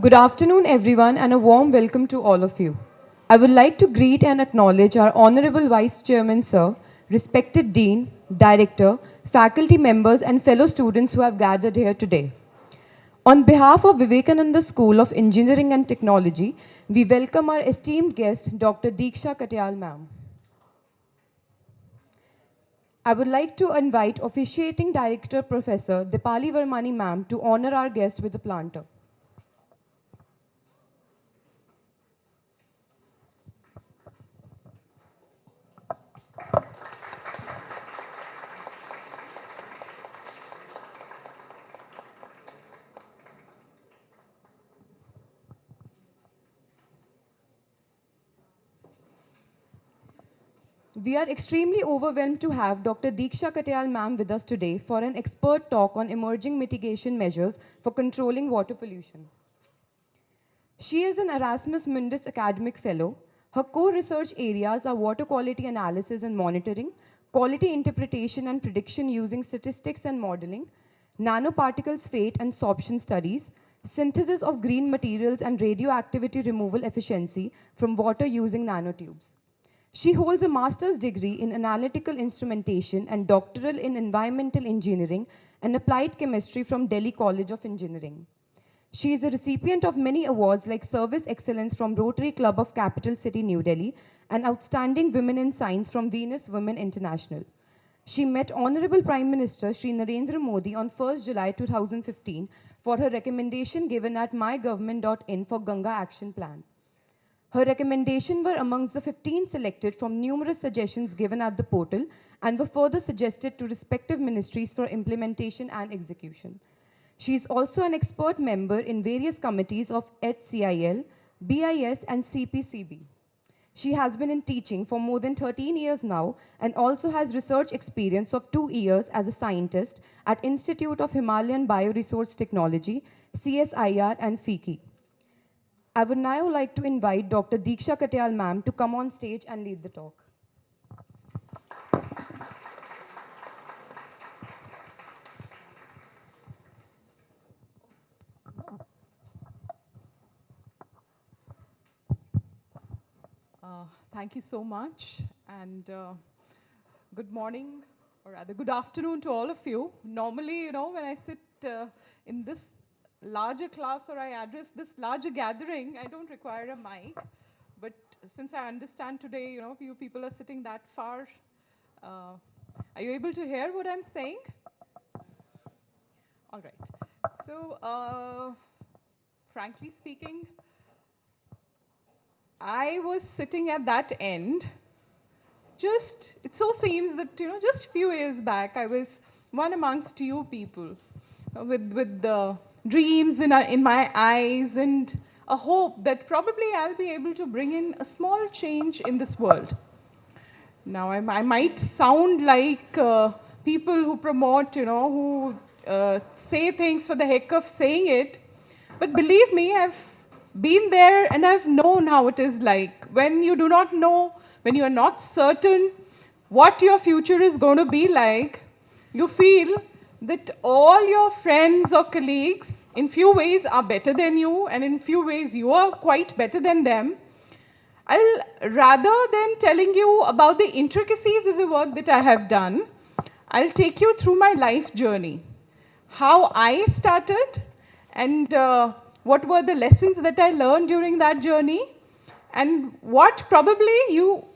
Good afternoon, everyone, and a warm welcome to all of you. I would like to greet and acknowledge our Honorable Vice Chairman, Sir, respected Dean, Director, faculty members, and fellow students who have gathered here today. On behalf of Vivekananda School of Engineering and Technology, we welcome our esteemed guest, Dr. Deeksha Katyal, ma'am. I would like to invite officiating Director Professor Dipali Varmani, ma'am, to honor our guest with a planter. We are extremely overwhelmed to have Dr. Deeksha Katyal ma'am with us today for an expert talk on emerging mitigation measures for controlling water pollution. She is an Erasmus Mundus academic fellow. Her core research areas are water quality analysis and monitoring, quality interpretation and prediction using statistics and modeling, nanoparticles fate and sorption studies, synthesis of green materials and radioactivity removal efficiency from water using nanotubes. She holds a master's degree in analytical instrumentation and doctoral in environmental engineering and applied chemistry from Delhi College of Engineering. She is a recipient of many awards like Service Excellence from Rotary Club of Capital City, New Delhi, and Outstanding Women in Science from Venus Women International. She met Honorable Prime Minister Shri Narendra Modi on 1st July 2015 for her recommendation given at mygovernment.in for Ganga Action Plan. Her recommendations were amongst the 15 selected from numerous suggestions given at the portal and were further suggested to respective ministries for implementation and execution. She is also an expert member in various committees of HCIL, BIS, and CPCB. She has been in teaching for more than 13 years now and also has research experience of 2 years as a scientist at Institute of Himalayan Bioresource Technology, CSIR, and FICCI. I would now like to invite Dr. Deeksha Katyal ma'am to come on stage and lead the talk. Thank you so much, and good morning, or rather good afternoon to all of you. Normally, when I sit in this larger class or I address this larger gathering, I don't require a mic. But since I understand today, you people are sitting that far, are you able to hear what I'm saying? All right. So, frankly speaking, I was sitting at that end. It so seems that, just a few years back, I was one amongst you people with the dreams in my eyes and a hope that probably I'll be able to bring in a small change in this world. Now, I might sound like people who promote, who say things for the heck of saying it, but believe me, I've been there and I've known how it is like when you do not know, when you are not certain what your future is going to be like. You feel that all your friends or colleagues in few ways are better than you, and in few ways you are quite better than them. Rather than telling you about the intricacies of the work that I have done, I'll take you through my life journey, how I started and what were the lessons that I learned during that journey, and what probably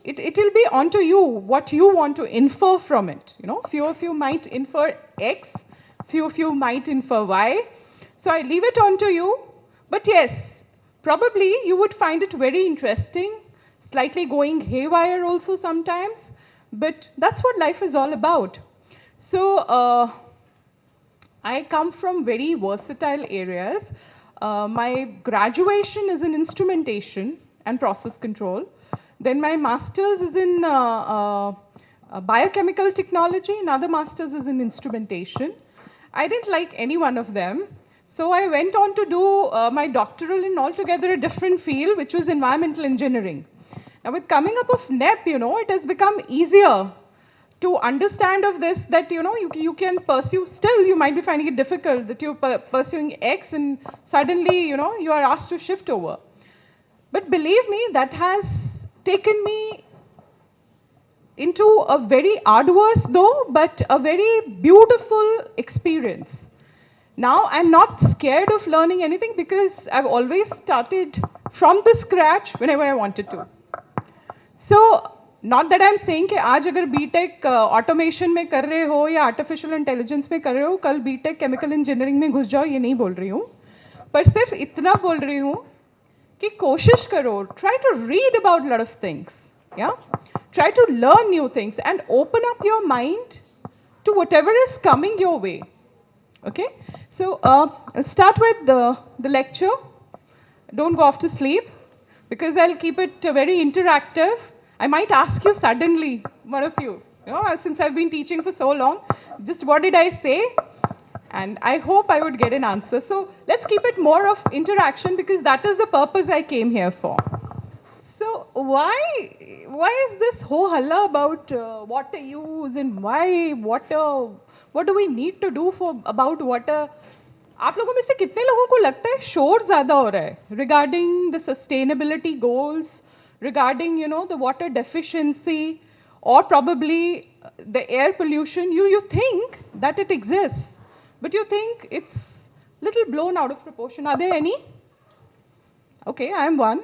it'll be onto you, what you want to infer from it. Few of you might infer X, few of you might infer Y. So I leave it onto you. But yes, probably you would find it very interesting, slightly going haywire also sometimes. But that's what life is all about. So I come from very versatile areas. My graduation is in instrumentation and process control. Then my master's is in biochemical technology. Another master's is in instrumentation. I didn't like any one of them. So I went on to do my doctoral in altogether a different field, which was environmental engineering. Now with coming up of NEP, it has become easier to understand of this, that you can pursue, still you might be finding it difficult that you're pursuing X and suddenly you are asked to shift over. But believe me, that has taken me into a very arduous though, but a very beautiful experience. Now I'm not scared of learning anything because I've always started from the scratch whenever I wanted to. So not that I'm saying कि आज अगर B.Tech automation में कर रहे हो या artificial intelligence में कर रहे हो, कल B.Tech chemical engineering में घुस जाओ, ये नहीं बोल रही हूँ. पर सिर्फ इतना बोल रही हूँ कि कोशिश करो, try to read about a lot of things, yeah? Try to learn new things and open up your mind to whatever is coming your way, okay? So I'll start with the lecture. Don't go off to sleep because I'll keep it very interactive. I might ask you suddenly, one of you, since I've been teaching for so long, just what did I say? And I hope I would get an answer. So let's keep it more of interaction because that is the purpose I came here for. So why is this ho halla about water use and why water? What do we need to do about water? आप लोगों में से कितने लोगों को लगता है शोर ज़्यादा हो रहा है regarding the sustainability goals, regarding the water deficiency, or probably the air pollution? You think that it exists, but you think it's little blown out of proportion. Are there any? Okay, I am one.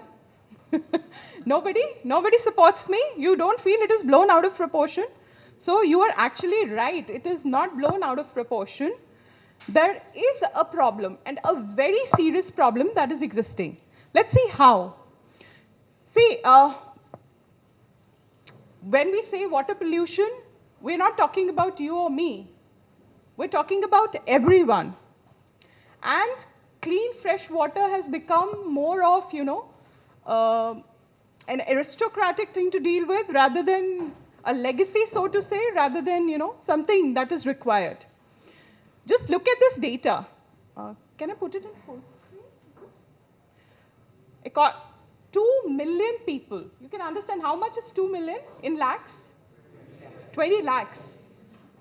Nobody supports me. You don't feel it is blown out of proportion. So you are actually right. It is not blown out of proportion. There is a problem, and a very serious problem that is existing. Let's see how. See, when we say water pollution, we're not talking about you or me. We're talking about everyone. And clean, fresh water has become more of, an aristocratic thing to deal with rather than a legacy, so to say, rather than, something that is required. Just look at this data. Can I put it in full screen? 2 million people. You can understand how much is 2 million in lakhs? 20 lakhs.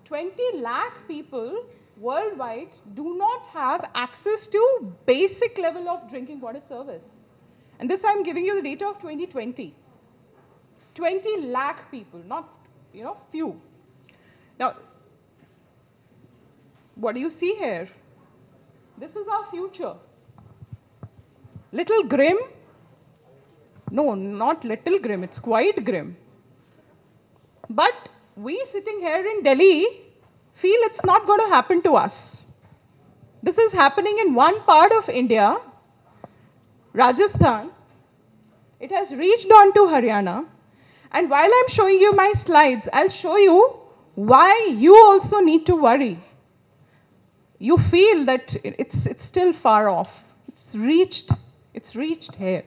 20 lakh people worldwide do not have access to basic level of drinking water service. And this I'm giving you the data of 2020. 20 lakh people, not few. Now, what do you see here? This is our future. Little grim? No, not little grim, it's quite grim. But we sitting here in Delhi feel it's not going to happen to us. This is happening in one part of India, Rajasthan. It has reached on to Haryana. And while I'm showing you my slides, I'll show you why you also need to worry. You feel that it's still far off. It's reached here.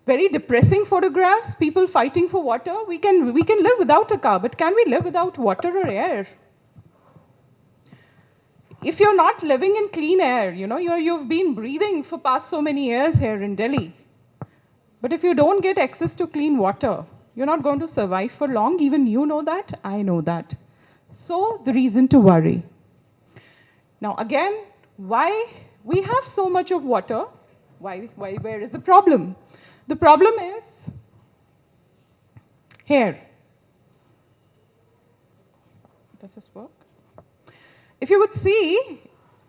Very depressing photographs, people fighting for water. We can live without a car, but can we live without water or air? If you're not living in clean air, you've been breathing for past so many years here in Delhi. But if you don't get access to clean water, you're not going to survive for long. Even you know that, I know that. So the reason to worry. Now again, why we have so much of water? Where is the problem? The problem is here. Does this work? If you would see,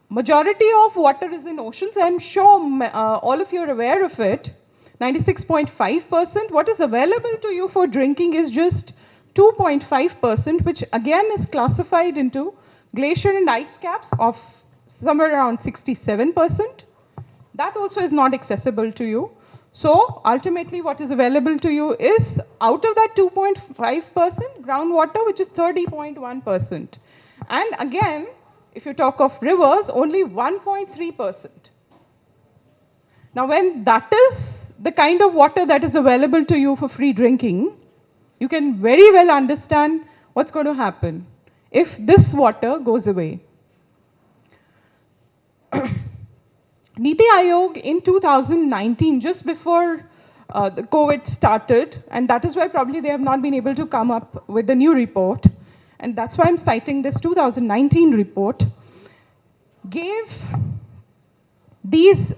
majority of water is in oceans. I'm sure all of you are aware of it. 96.5%. What is available to you for drinking is just 2.5%, which again is classified into glacier and ice caps of somewhere around 67%. That also is not accessible to you. So ultimately what is available to you is out of that 2.5% groundwater, which is 30.1%. And again, if you talk of rivers, only 1.3%. Now when that is the kind of water that is available to you for free drinking, you can very well understand what's going to happen if this water goes away. Niti Aayog in 2019, just before the COVID started, and that is why probably they have not been able to come up with a new report. And that's why I'm citing this 2019 report, gave these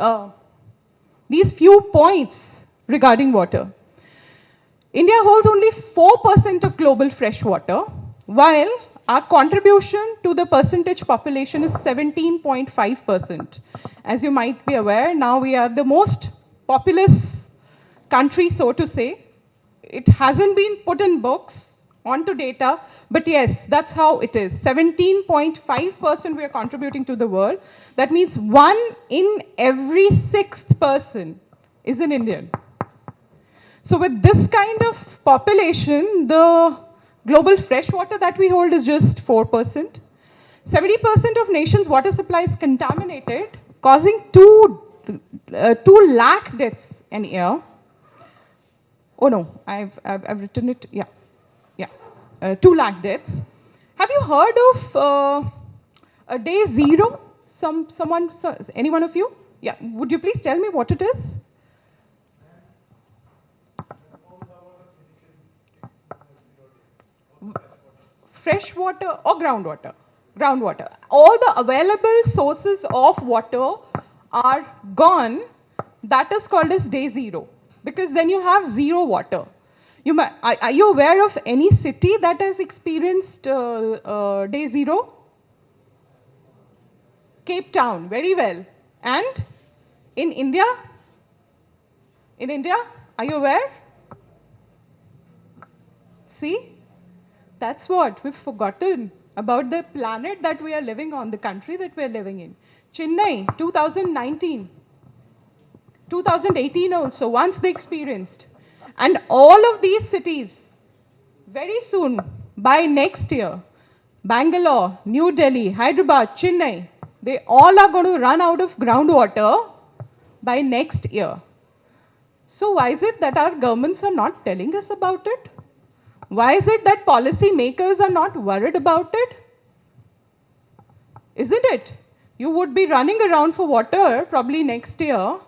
few points regarding water. India holds only 4% of global fresh water, while our contribution to the percentage population is 17.5%. As you might be aware, now we are the most populous country, so to say. It hasn't been put in books onto data, but yes, that's how it is. 17.5% we are contributing to the world. That means 1 in every 6th person is an Indian. So with this kind of population, the global fresh water that we hold is just 4%. 70% of nation's water supply is contaminated, causing 2 lakh deaths an year. Oh no, I've written it, yeah. 2 lakh deaths. Have you heard of a day zero? Any one of you? Yeah, would you please tell me what it is? Fresh water or groundwater? Groundwater. All the available sources of water are gone. That is called as day zero, because then you have zero water. Are you aware of any city that has experienced day zero? Cape Town, very well. And in India? In India, are you aware? See? That's what we've forgotten about the planet that we are living on, the country that we are living in. Chennai, 2019. 2018 also, once they experienced. And all of these cities, very soon, by next year, Bangalore, New Delhi, Hyderabad, Chennai, they all are going to run out of groundwater by next year. So why is it that our governments are not telling us about it? Why is it that policy makers are not worried about it? Isn't it? You would be running around for water probably next year,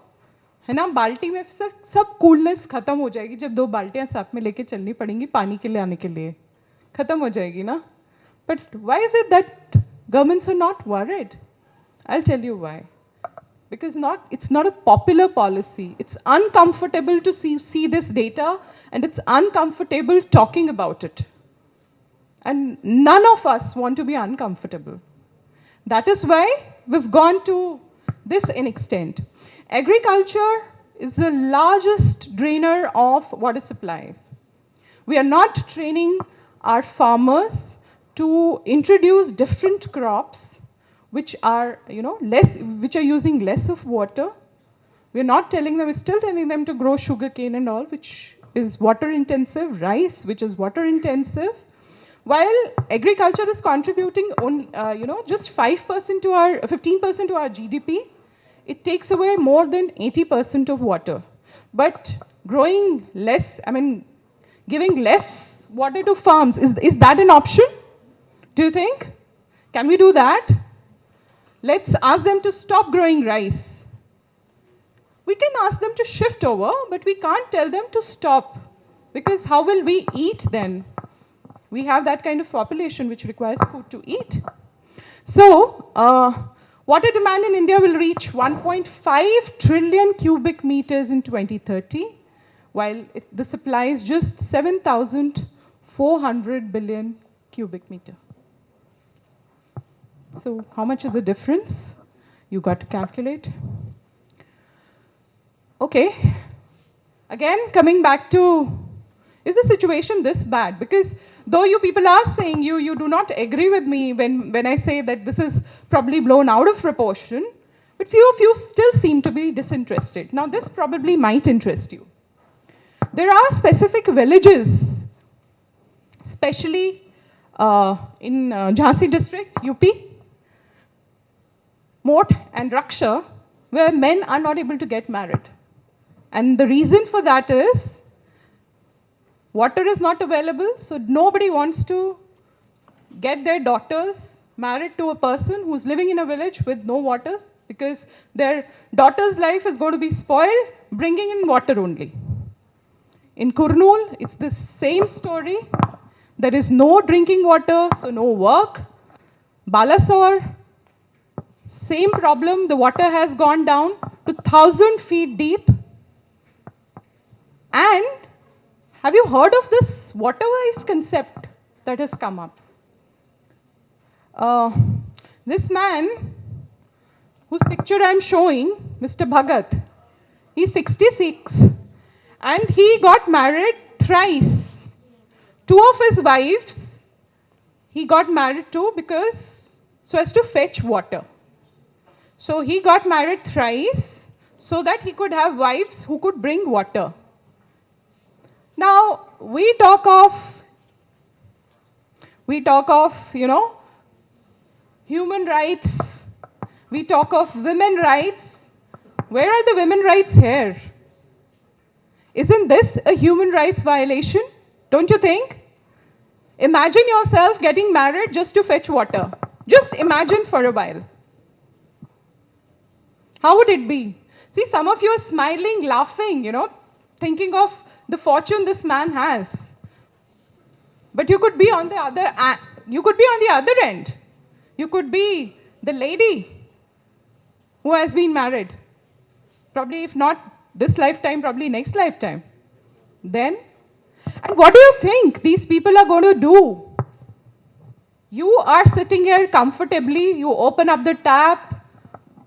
है ना, बाल्टी में सब coolness खत्म हो जाएगी जब 2 बाल्टियां साथ में लेके चलनी पड़ेंगी पानी के लिए आने के लिए, खत्म हो जाएगी ना. But why is it that governments are not worried? I'll tell you why. Because it's not a popular policy. It's uncomfortable to see this data, and it's uncomfortable talking about it. And none of us want to be uncomfortable. That is why we've gone to this in extent. Agriculture is the largest drainer of water supplies. We are not training our farmers to introduce different crops which are, which are using less of water. We're not telling them, we're still telling them to grow sugarcane and all, which is water intensive, rice, which is water intensive. While agriculture is contributing only, just 5% to our, 15% to our GDP, it takes away more than 80% of water. But growing less, giving less water to farms, is that an option? Do you think? Can we do that? Let's ask them to stop growing rice. We can ask them to shift over, but we can't tell them to stop. Because how will we eat then? We have that kind of population which requires food to eat. So, water demand in India will reach 1.5 trillion cubic meters in 2030, while the supply is just 7,400 billion cubic meter. So how much is the difference? You got to calculate. Okay. Again, coming back to, is the situation this bad? Because though you people are saying you do not agree with me when I say that this is probably blown out of proportion, but few of you still seem to be disinterested. Now this probably might interest you. There are specific villages, especially in Jhansi district, UP, Mot and Raksha, where men are not able to get married. And the reason for that is water is not available, so nobody wants to get their daughters married to a person who's living in a village with no water, because their daughter's life is going to be spoiled bringing in water only. In Kurnool, it's the same story. There is no drinking water, so no work. Balasore, same problem. The water has gone down to 1,000 feet deep. And have you heard of this waterwise concept that has come up? This man, whose picture I'm showing, Mr. Bhagat, he's 66 and he got married thrice. Two of his wives he got married to so as to fetch water. So he got married thrice so that he could have wives who could bring water. Now, we talk of, human rights. We talk of women rights. Where are the women rights here? Isn't this a human rights violation? Don't you think? Imagine yourself getting married just to fetch water. Just imagine for a while. How would it be? See, some of you are smiling, laughing, thinking of the fortune this man has. But you could be on the other end. You could be the lady who has been married. Probably if not this lifetime, probably next lifetime. Then, and what do you think these people are going to do? You are sitting here comfortably, you open up the tap,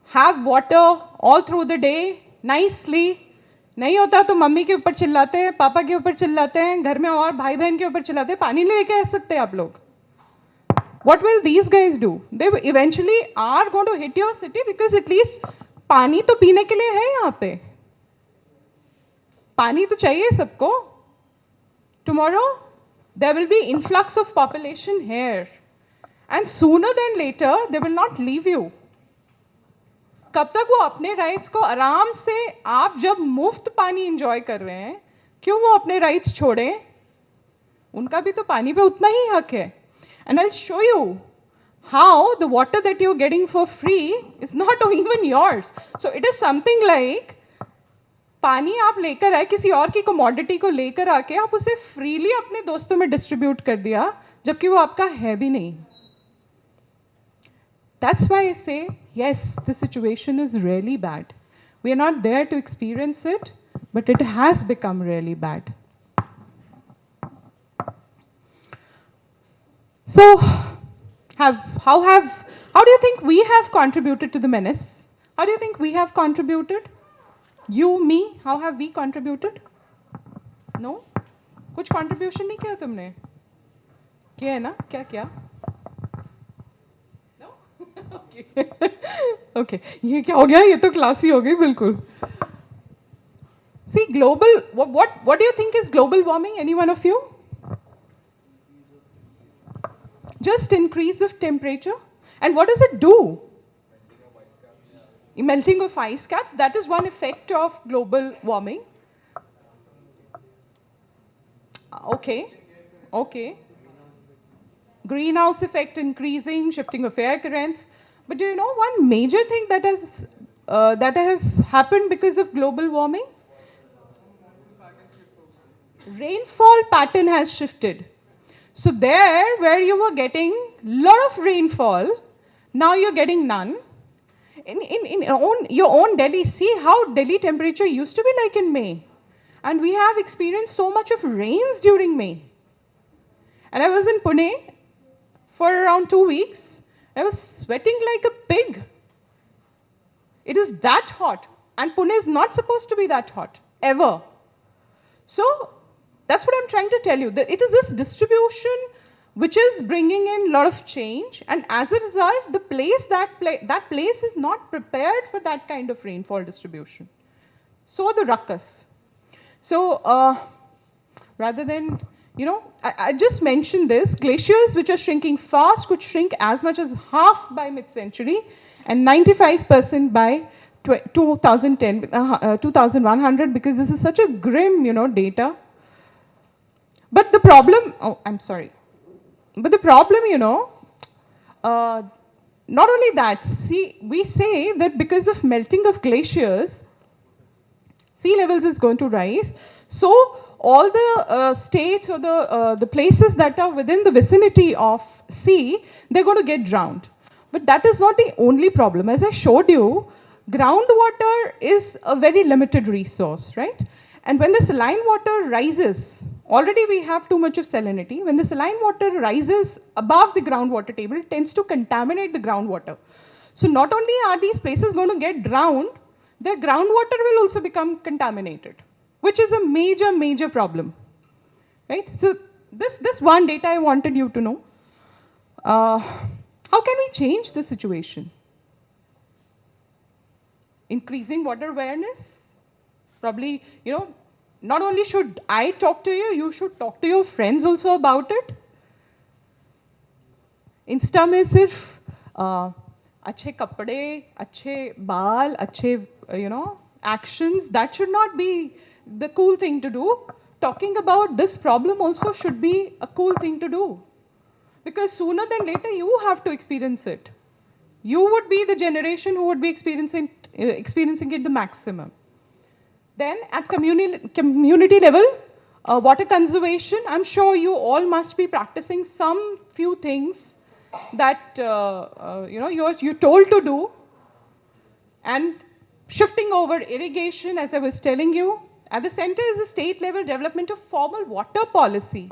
have water all through the day, nicely. नहीं होता तो mummy के ऊपर चिल्लाते हैं, पापा के ऊपर चिल्लाते हैं, घर में और भाई बहन के ऊपर चिल्लाते हैं, पानी लेके आ सकते हैं आप लोग. What will these guys do? They eventually are going to hit your city because at least पानी तो पीने के लिए है यहाँ पे. पानी तो चाहिए सबको. Tomorrow there will be influx of population here, and sooner than later they will not leave you. कब तक वो अपने राइट्स को आराम से, आप जब मुफ्त पानी एंजॉय कर रहे हैं, क्यों वो अपने राइट्स छोड़ें? उनका भी तो पानी पे उतना ही हक है. And I'll show you how the water that you're getting for free is not even yours. So it is something like पानी आप लेकर आए, किसी और की कमोडिटी को लेकर आके आप उसे फ्रीली अपने दोस्तों में डिस्ट्रीब्यूट कर दिया, जबकि वो आपका है भी नहीं. That's why I say, yes, the situation is really bad. We are not there to experience it, but it has become really bad. So, how do you think we have contributed to the menace? How do you think we have contributed? You, me, how have we contributed? No? कुछ contribution नहीं किया तुमने? किया है ना? क्या किया? Okay, ये क्या हो गया? ये तो क्लासी हो गई बिल्कुल. See, global, what do you think is global warming? Any one of you? Just increase of temperature. And what does it do? Melting of ice caps. That is one effect of global warming. Okay. Greenhouse effect increasing, shifting of air currents. But do you know one major thing that has happened because of global warming? Rainfall pattern has shifted. So there, where you were getting lot of rainfall, now you're getting none. In your own Delhi, see how Delhi temperature used to be like in May. And we have experienced so much of rains during May. And I was in Pune for around 2 weeks. I was sweating like a pig. It is that hot. And Pune is not supposed to be that hot, ever. So, that's what I'm trying to tell you. It is this distribution which is bringing in a lot of change. And as a result, that place is not prepared for that kind of rainfall distribution. So the ruckus. So, rather than, I just mentioned this, glaciers which are shrinking fast could shrink as much as half by mid-century and 95% by 2100, because this is such a grim, data. But the problem, But the problem, not only that, see, we say that because of melting of glaciers, Sea levels is going to rise. So all the states or the places that are within the vicinity of sea, they're going to get drowned. But that is not the only problem. As I showed you, groundwater is a very limited resource, right? And when the saline water rises, already we have too much of salinity. When the saline water rises above the groundwater table, it tends to contaminate the groundwater. So not only are these places going to get drowned, the groundwater will also become contaminated, which is a major, major problem, right? So this one data I wanted you to know. How can we change the situation? Increasing water awareness? Probably, not only should I talk to you, you should talk to your friends also about it. Insta में सिर्फ अच्छे कपड़े, अच्छे बाल, अच्छे actions, that should not be the cool thing to do. Talking about this problem also should be a cool thing to do. Because sooner than later, you have to experience it. You would be the generation who would be experiencing it the maximum. Then at community level, water conservation, I'm sure you all must be practicing some few things that you're told to do. And shifting over irrigation, as I was telling you, at the center is the state level development of formal water policy.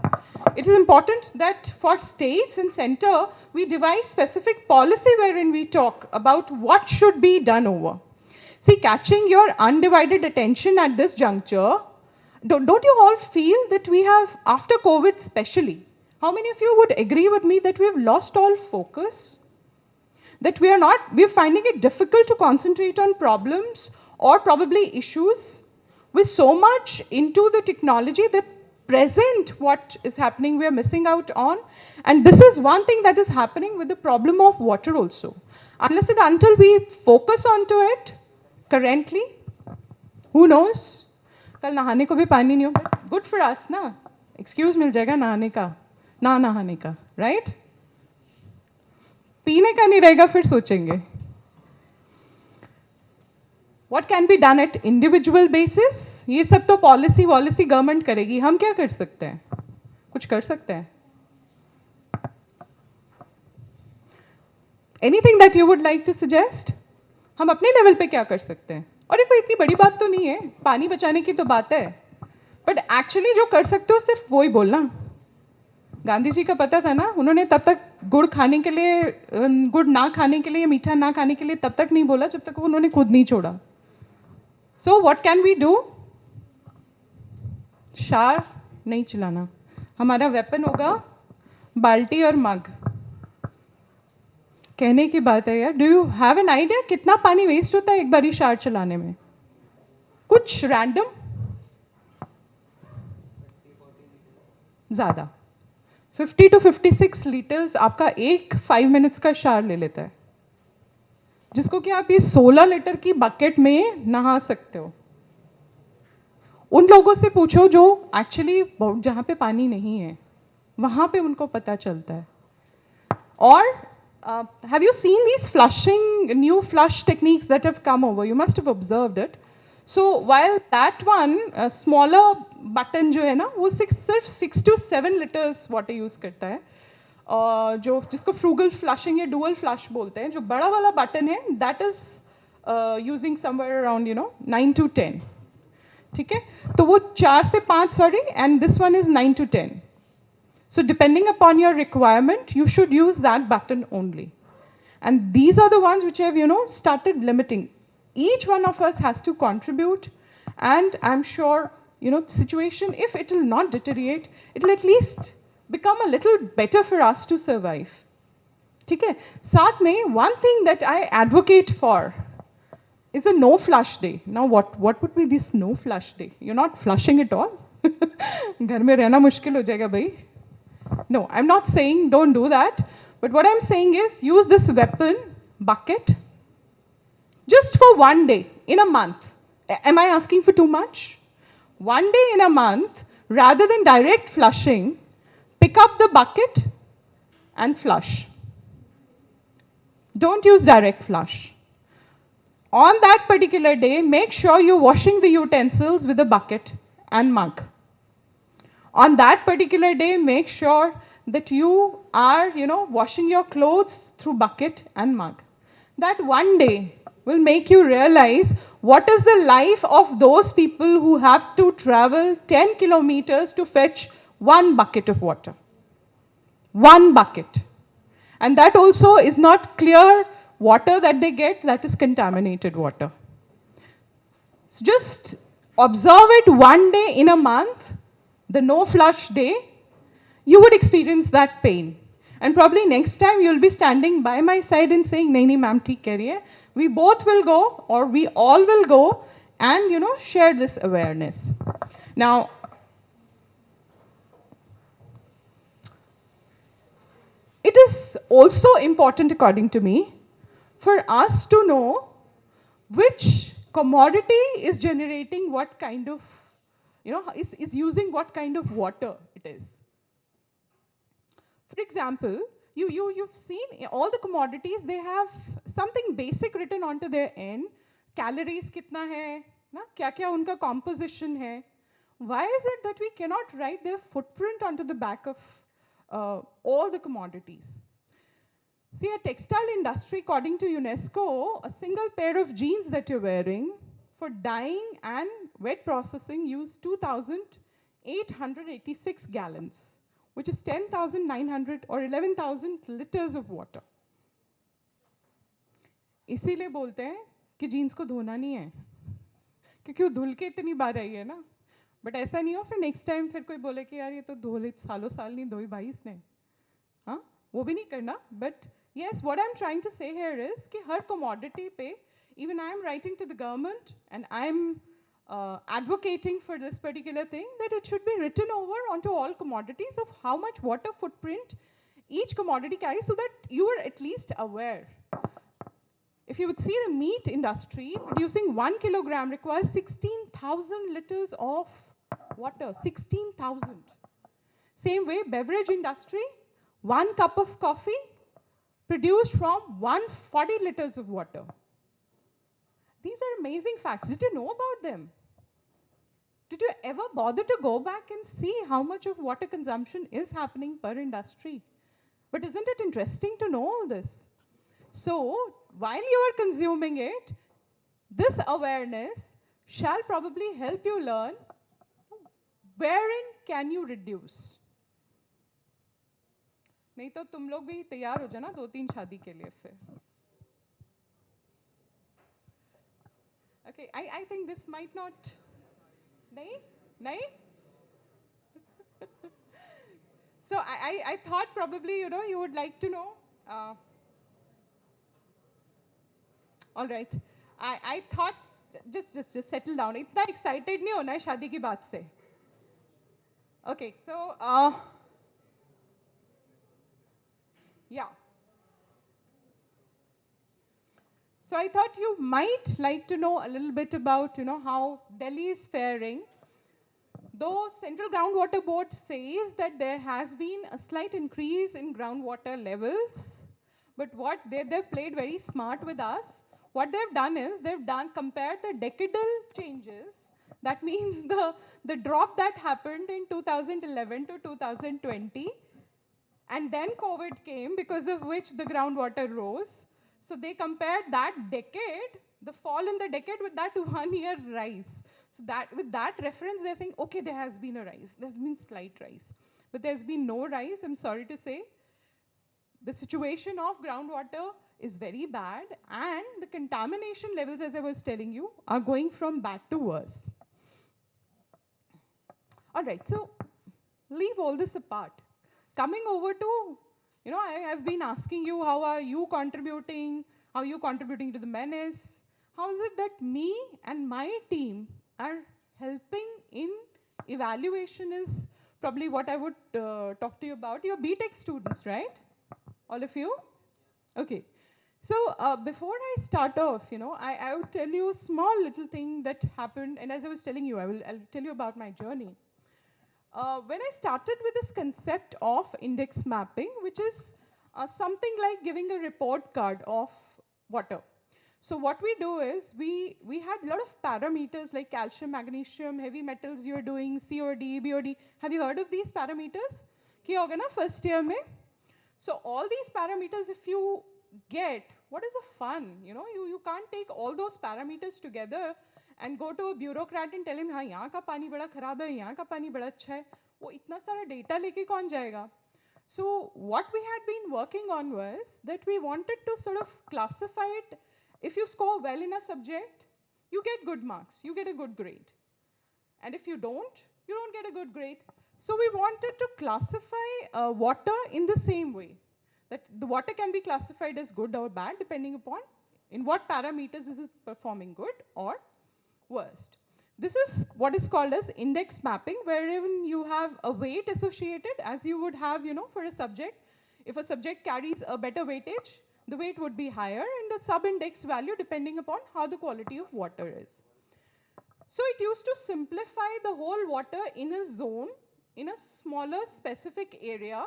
It is important that for states and center, we devise specific policy wherein we talk about what should be done over. See, catching your undivided attention at this juncture, don't you all feel that we have, after COVID especially, how many of you would agree with me that we have lost all focus? That we're finding it difficult to concentrate on problems or probably issues. We're so much into the technology that present what is happening, we are missing out on. And this is one thing that is happening with the problem of water also. Unless and until we focus onto it currently, who knows? कल नहाने को भी पानी नहीं हो, good for us ना? Excuse मिल जाएगा नहाने का, ना नहाने का, right? पीने का नहीं रहेगा फिर सोचेंगे. What can be done at individual basis? ये सब तो policy गवर्नमेंट करेगी. हम क्या कर सकते हैं? कुछ कर सकते हैं? Anything that you would like to suggest? हम अपने लेवल पे क्या कर सकते हैं? और ये कोई इतनी बड़ी बात तो नहीं है. पानी बचाने की तो बात है. But actually जो कर सकते हो सिर्फ वो ही बोलना. गांधी जी का पता था ना, उन्होंने तब तक गुड़ खाने के लिए, गुड़ ना खाने के लिए, मीठा ना खाने के लिए तब तक नहीं बोला जब तक उन्होंने खुद नहीं छोड़ा. So what can we do? शार नहीं चलाना. हमारा वेपन होगा बाल्टी और मग. कहने की बात है यार. Do you have an idea कितना पानी वेस्ट होता है एक बारी शार चलाने में? कुछ रैंडम? ज़्यादा. 50 to 56 लीटर्स आपका एक 5 मिनट्स का शार ले लेता है, जिसको कि आप ये 16 लीटर की बकेट में नहा सकते हो. उन लोगों से पूछो जो एक्चुअली जहाँ पे पानी नहीं है, वहाँ पे उनको पता चलता है. और have you seen these new flush techniques that have come over? You must have observed it. So while that one, smaller button जो है ना, वो सिर्फ 6 to 7 liters water use करता है. जिसको frugal flushing या dual flush बोलते हैं. जो बड़ा वाला button है, that is using somewhere around 9 to 10. ठीक है? तो वो 4 से 5 sorry, and this one is 9 to 10. So depending upon your requirement, you should use that button only. And these are the ones which have started limiting. Each one of us has to contribute, and I'm sure the situation, if it will not deteriorate, it will at least become a little better for us to survive. ठीक है? साथ में one thing that I advocate for is a no flush day. Now what would be this no flush day? You're not flushing at all. घर में रहना मुश्किल हो जाएगा भाई. No, I'm not saying don't do that, but what I'm saying is use this weapon bucket just for one day in a month. Am I asking for too much? One day in a month, rather than direct flushing, pick up the bucket and flush. Don't use direct flush. on that particular day, make sure you're washing the utensils with a bucket and mug. On that particular day, make sure that you are, washing your clothes through bucket and mug. That one day will make you realize what is the life of those people who have to travel 10 kilometers to fetch one bucket of water. One bucket. And that also is not clear water that they get, that is contaminated water. So just observe it one day in a month, the no flush day, you would experience that pain. And probably next time you'll be standing by my side and saying, nahi, nahi, ma'am, theek keh rahi hai. We both will go, or we all will go, and share this awareness. Now, it is also important, according to me, for us to know which commodity is generating what kind of, is using what kind of water it is. For example, you've seen all the commodities, they have something basic written onto their end. Calories kitna hai, na? Kya unka composition hai. Why is it that we cannot write their footprint onto the back of all the commodities? See, a textile industry, according to UNESCO, a single pair of jeans that you're wearing for dyeing and wet processing use 2,886 gallons, which is 10,900 or 11,000 liters of water. इसीलिए बोलते हैं कि jeans को धोना नहीं है, क्योंकि वो धुल के इतनी बार रही है ना. बट ऐसा नहीं हो फिर नेक्स्ट टाइम फिर कोई बोले कि यार ये तो धोले सालों साल नहीं धोई भाई इसने, हाँ वो भी नहीं करना. But yes, what I'm trying to say here is कि हर commodity पे, even I'm writing to the government and I'm advocating for this particular thing, that it should be written over onto all commodities of how much water footprint each commodity carries, so that you are at least aware. If you would see the meat industry, producing 1 kilogram requires 16,000 liters of water, 16,000. Same way, beverage industry, 1 cup of coffee produced from 140 liters of water. These are amazing facts. Did you know about them? Did you ever bother to go back and see how much of water consumption is happening per industry? But isn't it interesting to know all this? So, while you are consuming it, this awareness shall probably help you learn wherein can you reduce. नहीं तो तुम लोग भी तैयार हो जाना 2-3 शादी के लिए फिर. Okay, I think this might not. Nahi? So I thought probably you would like to know. All right, I thought just settle down. इतना excited नहीं होना है शादी की बात से. Okay, so yeah. So I thought you might like to know a little bit about, how Delhi is faring. Though Central Groundwater Board says that there has been a slight increase in groundwater levels, but what they've played very smart with us. What they've done is compared the decadal changes. That means the drop that happened in 2011 to 2020, and then COVID came, because of which the groundwater rose. So they compared that decade, the fall in the decade, with that 1 year rise. So that with that reference, they're saying, okay, there has been a rise. There's been slight rise. But there's been no rise, I'm sorry to say. The situation of groundwater is very bad, and the contamination levels, as I was telling you, are going from bad to worse. All right, so leave all this apart. Coming over to, I have been asking you, how are you contributing? How are you contributing to the menace? How is it that me and my team are helping in evaluation is probably what I would talk to you about. You're BTech students, right? All of you? Okay. So before I start off, I would tell you a small little thing that happened. And as I was telling you, I'll tell you about my journey. When I started with this concept of index mapping, which is something like giving a report card of water. So what we do is we had a lot of parameters like calcium, magnesium, heavy metals you're doing, COD, BOD. Have you heard of these parameters? किया होगा ना first year में? So all these parameters, if you get, what is the fun? You can't take all those parameters together and go to a bureaucrat and tell him, हाँ यहाँ का पानी बड़ा खराब है, यहाँ का पानी बड़ा अच्छा है. वो इतना सारा data लेके कौन जाएगा? So what we had been working on was that we wanted to sort of classify it. If you score well in a subject, you get good marks, you get a good grade. And if you don't get a good grade. So we wanted to classify water in the same way. That the water can be classified as good or bad depending upon in what parameters is it performing good or worst. This is what is called as index mapping, wherein you have a weight associated as you would have, for a subject. If a subject carries a better weightage, the weight would be higher and the sub-index value depending upon how the quality of water is. So it used to simplify the whole water in a zone, in a smaller specific area,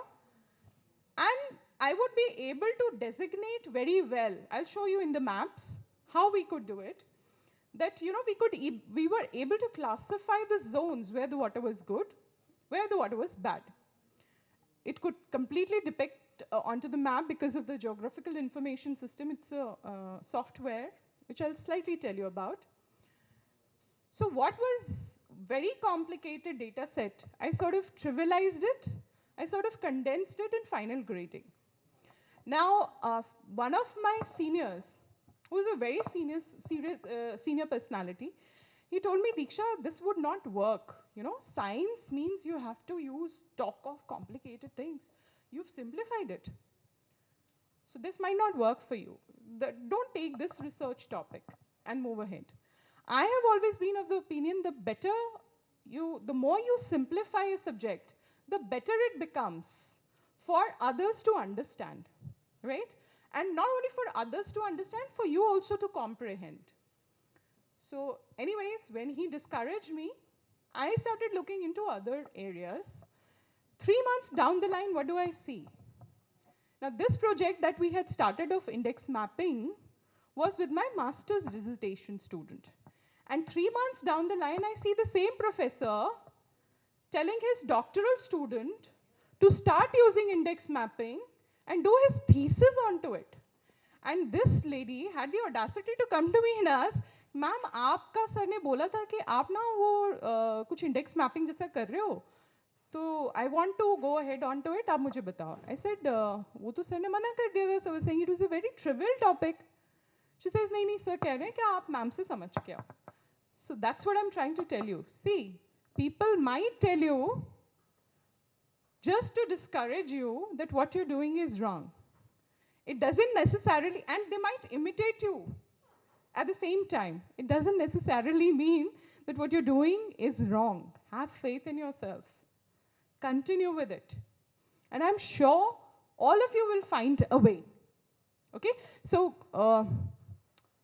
and I would be able to designate very well. I'll show you in the maps how we could do it. That we were able to classify the zones where the water was good, where the water was bad. It could completely depict onto the map because of the geographical information system. It's a software which I'll slightly tell you about. So what was very complicated data set, I sort of trivialized it, I sort of condensed it in final grading. Now, one of my seniors, who's a very senior personality, he told me, Deeksha, this would not work. Science means you have to use talk of complicated things. You've simplified it. So this might not work for you. Don't take this research topic and move ahead. I have always been of the opinion the more you simplify a subject, the better it becomes for others to understand, right? And not only for others to understand, for you also to comprehend. So anyways, when he discouraged me, I started looking into other areas. 3 months down the line, what do I see? Now this project that we had started of index mapping was with my master's dissertation student. And 3 months down the line, I see the same professor telling his doctoral student to start using index mapping and do his thesis onto it. And this lady had the audacity to come to me and ask, ma'am, आपका sir ने बोला था कि आप ना वो कुछ index mapping जैसा कर रहे हो, तो I want to go ahead onto it, आप मुझे बताओ. I said, वो तो सर ने मना कर दिया था, so I was saying it was a very trivial topic. She says, नहीं सर कह रहे हैं कि आप मैम से समझ के आओ. So that's what I'm trying to tell you. See, people might tell you just to discourage you that what you're doing is wrong. It doesn't necessarily, and they might imitate you at the same time. It doesn't necessarily mean that what you're doing is wrong. Have faith in yourself. Continue with it. And I'm sure all of you will find a way. Okay? So,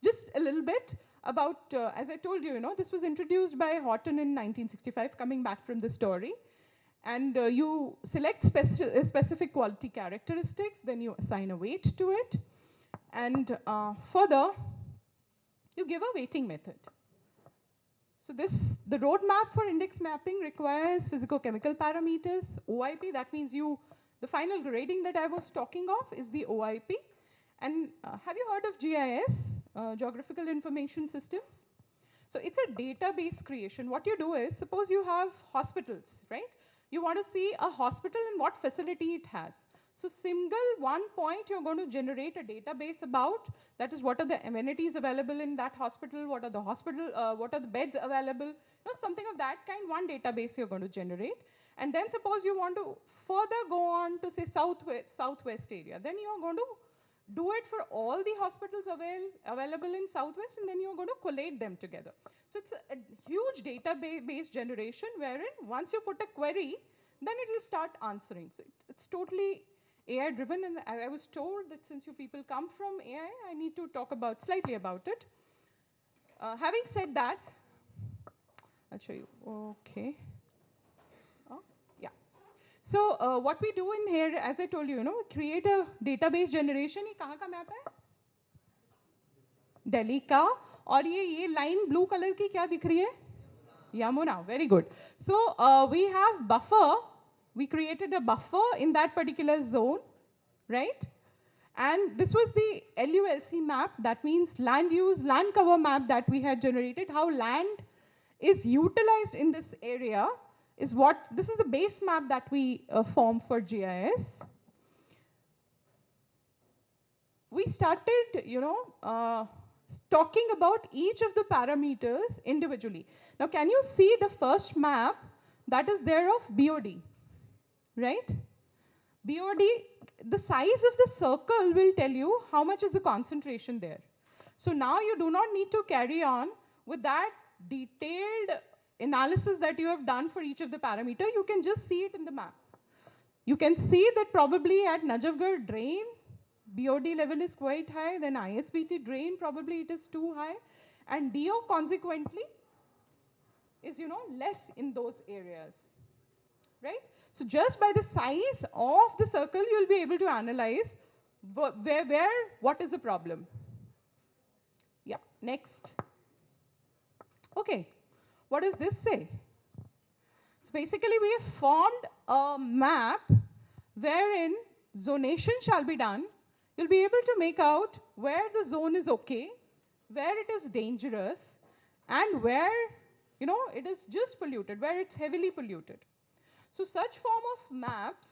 just a little bit about, as I told you, this was introduced by Horton in 1965, coming back from the story. And you select specific quality characteristics, then you assign a weight to it. And further, you give a weighting method. So the roadmap for index mapping requires physicochemical parameters, OIP, that means the final grading that I was talking of is the OIP. And have you heard of GIS, Geographical Information Systems? So it's a database creation. What you do is, suppose you have hospitals, right? You want to see a hospital and what facility it has. So single one point you're going to generate a database about, that is what are the amenities available in that hospital, what are the beds available, something of that kind, one database you're going to generate. And then suppose you want to further go on to say southwest area, then you're going to do it for all the hospitals available in Southwest, and then you're going to collate them together. So it's a huge database generation wherein once you put a query, then it will start answering. So it's totally AI driven, and I was told that since you people come from AI, I need to talk slightly about it. Having said that, I'll show you. Okay. Yeah. So what we do in here, as I told you, create a database generation. ये कहाँ का map है? दिल्ली का. और ये line blue colour की क्या दिख रही है? Yamuna. Very good. So we have buffer. We created a buffer in that particular zone, right? And this was the LULC map. That means land use, land cover map that we had generated. How land is utilized in this area is what, this is the base map that we form for GIS. We started, talking about each of the parameters individually. Now, can you see the first map that is there of BOD, right? BOD, the size of the circle will tell you how much is the concentration there. So now you do not need to carry on with that detailed analysis that you have done for each of the parameter. You can just see it in the map. You can see that probably at Najafgarh drain, BOD level is quite high, then ISBT drain, probably it is too high, and DO consequently is, less in those areas, right? So just by the size of the circle, you'll be able to analyze what is the problem. Yeah, next. Okay, what does this say? So basically, we have formed a map wherein zonation shall be done. You'll be able to make out where the zone is okay, where it is dangerous, and where, it is just polluted, where it's heavily polluted. So such form of maps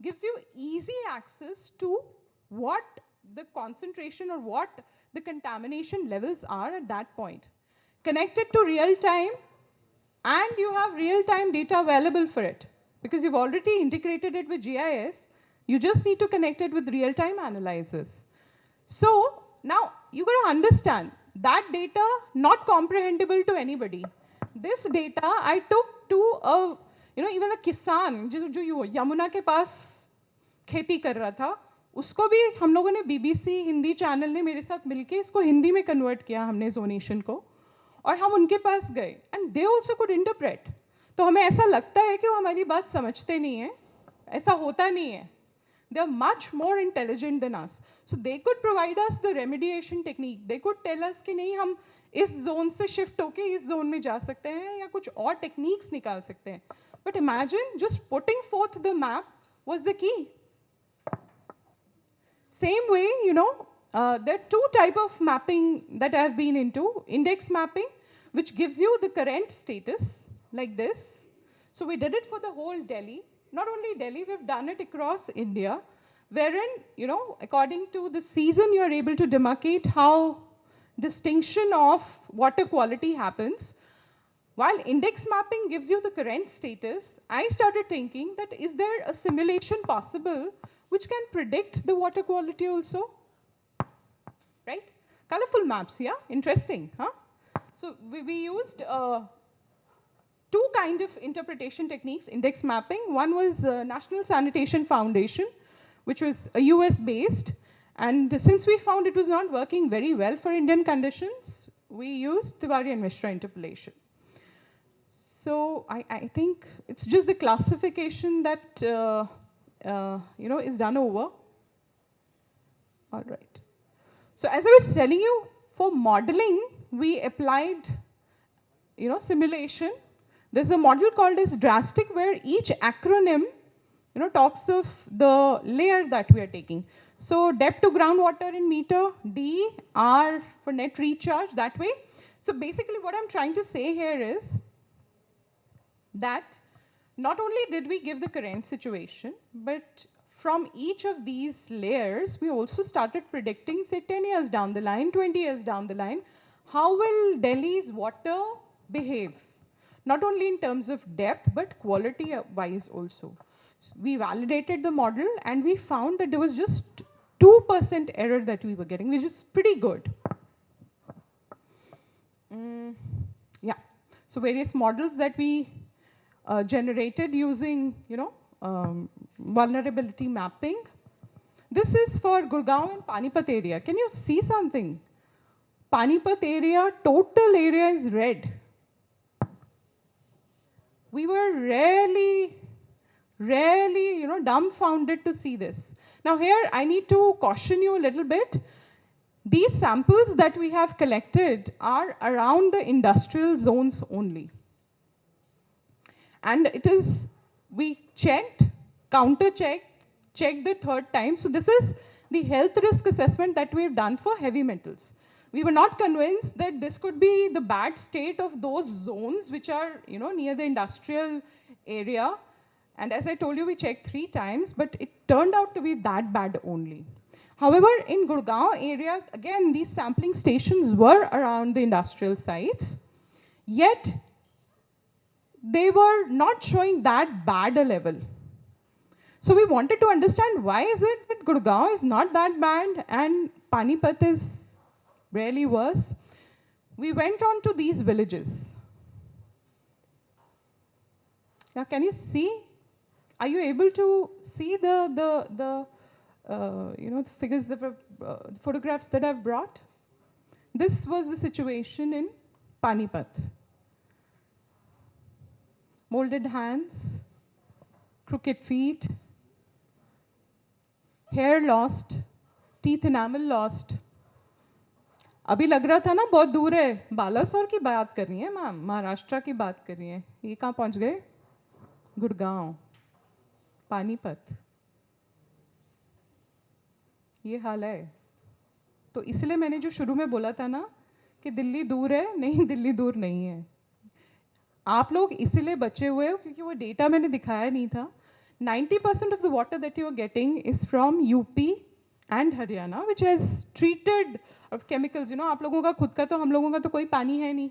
gives you easy access to what the concentration or what the contamination levels are at that point. Connected to real time, and you have real-time data available for it. Because you've already integrated it with GIS, you just need to connect it with real-time analysis. So now you got to understand that data not comprehensible to anybody. This data I took to even a kisan जो यमुना के पास खेती कर रहा था, उसको भी हम लोगों ने BBC हिंदी चैनल ने मेरे साथ मिलके इसको हिंदी में कन्वर्ट किया हमने जोनेशन को, और हम उनके पास गए and they also could interpret. तो हमें ऐसा लगता है कि वो हमारी बात समझते नहीं है, ऐसा होता नहीं है. They are much more intelligent than us. So they could provide us the remediation technique. They could tell us कि नहीं हम इस जोन से शिफ्ट होके इस जोन में जा सकते हैं या कुछ और टेक्निक्स निकाल सकते हैं. But imagine just putting forth the map was the key. Same way, there are two types of mapping that I've been into. Index mapping, which gives you the current status, like this. So we did it for the whole Delhi. Not only Delhi, we've done it across India, wherein, according to the season, you're able to demarcate how distinction of water quality happens. While index mapping gives you the current status, I started thinking that is there a simulation possible which can predict the water quality also? Right? Colorful maps, yeah? Interesting, huh? So we used two kind of interpretation techniques, index mapping. One was National Sanitation Foundation, which was US based. And since we found it was not working very well for Indian conditions, we used Tiwari and Mishra interpolation. So I think it's just the classification that is done over. All right. So as I was telling you, for modeling, we applied, simulation. There's a model called as drastic, where each acronym, talks of the layer that we are taking. So depth to groundwater in meter, D, R for net recharge, that way. So basically what I'm trying to say here is that not only did we give the current situation, but from each of these layers, we also started predicting, say, 10 years down the line, 20 years down the line, how will Delhi's water behave? Not only in terms of depth, but quality-wise also. So we validated the model, and we found that there was just 2% error that we were getting, which is pretty good. Yeah. So various models that we generated using, vulnerability mapping. This is for Gurgaon and Panipat area. Can you see something? Panipat area, total area is red. We were really, dumbfounded to see this. Now here, I need to caution you a little bit. These samples that we have collected are around the industrial zones only. And it is, we checked, counter-checked, checked the third time. So this is the health risk assessment that we've done for heavy metals. We were not convinced that this could be the bad state of those zones which are, near the industrial area. And as I told you, we checked 3 times, but it turned out to be that bad only. However, in Gurgaon area, again, these sampling stations were around the industrial sites, yet they were not showing that bad a level. So we wanted to understand why is it that Gurgaon is not that bad and Panipat is really worse. We went on to these villages. Now, can you see? Are you able to see the figures, the photographs that I've brought? This was the situation in Panipat. Molded hands, crooked feet, hair lost, teeth enamel lost. अभी लग रहा था ना बहुत दूर है, बालासोर की बात कर रही हैं मैम, महाराष्ट्र की बात कर रही हैं. ये कहाँ पहुँच गए? गुड़गांव, पानीपत. ये हाल है. तो इसलिए मैंने जो शुरू में बोला था ना कि दिल्ली दूर है, नहीं दिल्ली दूर नहीं है. आप लोग इसीलिए बचे हुए हो क्योंकि वो डेटा मैंने दिखाया नहीं था. 90% of the water that you are getting is from UP and Haryana, which has treated of chemicals. आप लोगों का खुद का तो हम लोगों का तो कोई पानी है नहीं.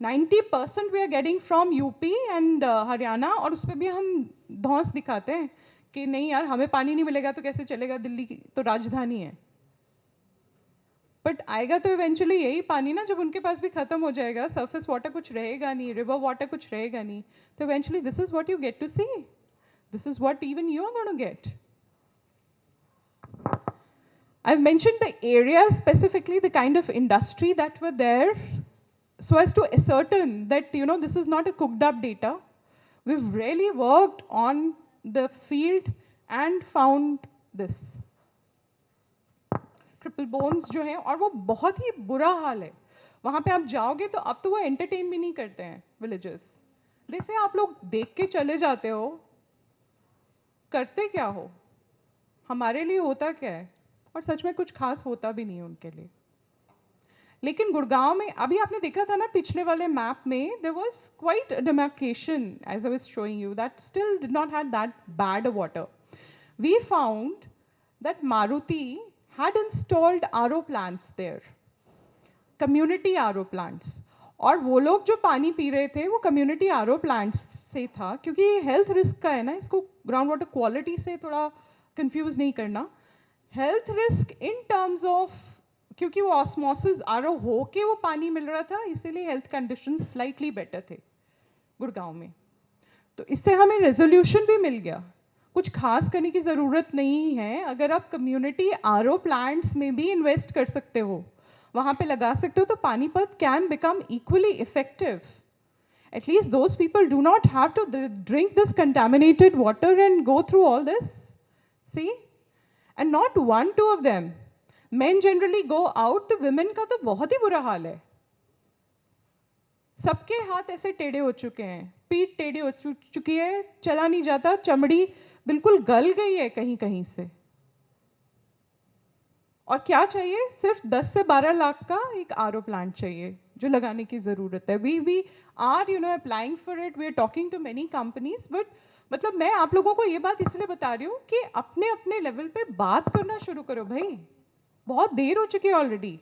90% we are getting from UP and Haryana, और उस पर भी हम धौंस दिखाते हैं कि नहीं यार हमें पानी नहीं मिलेगा तो कैसे चलेगा, दिल्ली की तो राजधानी है. बट आएगा तो इवेंचुअली यही पानी ना, जब उनके पास भी खत्म हो जाएगा, सरफेस वाटर कुछ रहेगा नहीं, रिवर वाटर कुछ रहेगा नहीं, तो eventually this is what you get to see. This is what even you are gonna get. I've mentioned the area specifically, the kind of industry that were there, so as to ascertain that this is not a cooked up data. We've really worked on the field and found this. Triple bones जो हैं, और वो बहुत ही बुरा हाल है. वहाँ पे आप जाओगे तो अब तो वो एंटरटेन भी नहीं करते हैं विलेजेस. जैसे आप लोग देख के चले जाते हो, करते क्या हो, हमारे लिए होता क्या है, और सच में कुछ खास होता भी नहीं है उनके लिए. लेकिन गुड़गांव में अभी आपने देखा था ना पिछले वाले मैप में, there was quite a demarcation as I was showing you that still did not had that bad a water. We found that Maruti had installed RO plants there, community RO plants. और वो लोग जो पानी P रहे थे वो community RO plants से था, क्योंकि ये हेल्थ रिस्क का है ना, इसको ग्राउंड वाटर क्वालिटी से थोड़ा कंफ्यूज नहीं करना. Health risk in terms of, क्योंकि वो ऑस्मोसिस RO हो के वो पानी मिल रहा था, इसीलिए हेल्थ कंडीशन स्लाइटली बेटर थे गुड़गांव में. तो इससे हमें रेजोल्यूशन भी मिल गया. कुछ खास करने की ज़रूरत नहीं है. अगर आप कम्युनिटी RO प्लांट्स में भी इन्वेस्ट कर सकते हो, वहाँ पे लगा सकते हो, तो Panipat can become equally effective. At least those people do not have to drink this contaminated water and go through all this. See? And not one, two of them. Men generally go out, तो women का तो बहुत ही बुरा हाल है. सबके हाथ ऐसे टेढ़े हो चुके हैं, पीठ टेढ़ी हो चुकी है, चला नहीं जाता, चमड़ी बिल्कुल गल गई है कहीं कहीं से. और क्या चाहिए? सिर्फ 10 से 12 लाख का एक RO प्लांट चाहिए जो लगाने की ज़रूरत है. We are applying for it, we are talking to many companies. But मतलब मैं आप लोगों को ये बात इसलिए बता रही हूँ कि अपने अपने लेवल पे बात करना शुरू करो भाई. बहुत देर हो चुकी है already.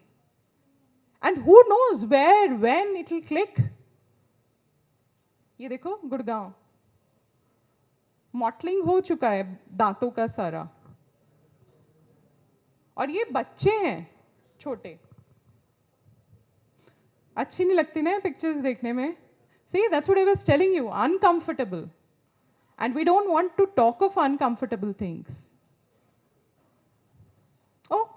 And who knows where when it will click. ये देखो गुड़गांव मॉटलिंग हो चुका है दांतों का सारा, और ये बच्चे हैं छोटे. अच्छी नहीं लगती ना पिक्चर्स देखने में. See, that's what I was telling you, uncomfortable. And we don't want to talk of uncomfortable things. Oh.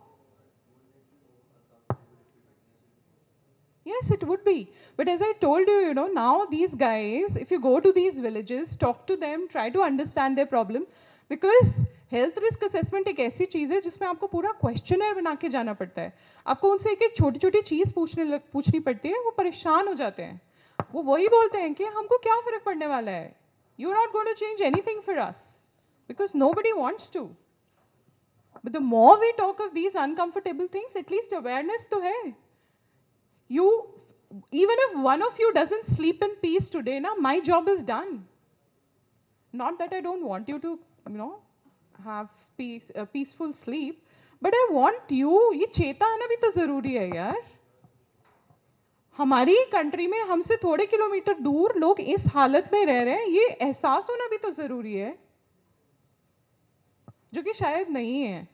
Yes, it would be. But as I told you, now these guys, if you go to these villages, talk to them, try to understand their problem, because health risk assessment एक ऐसी चीज़ है जिसमें आपको पूरा questionnaire बना के जाना पड़ता है, आपको उनसे एक एक छोटी छोटी चीज़ पूछनी पड़ती है, वो परेशान हो जाते हैं, वो वही बोलते हैं कि हमको क्या फ़र्क पड़ने वाला है, you are not going to change anything for us because nobody wants to. But the more we talk of these uncomfortable things, at least awareness तो है. You, even if one of you doesn't sleep in peace today, na, my job is done. Not that I don't want you to, have peaceful sleep, but I want you, ये चेता आना भी तो जरूरी है यार. हमारी कंट्री में हमसे थोड़े किलोमीटर दूर लोग इस हालत में रह रहे हैं, ये एहसास होना भी तो जरूरी है, जो कि शायद नहीं है.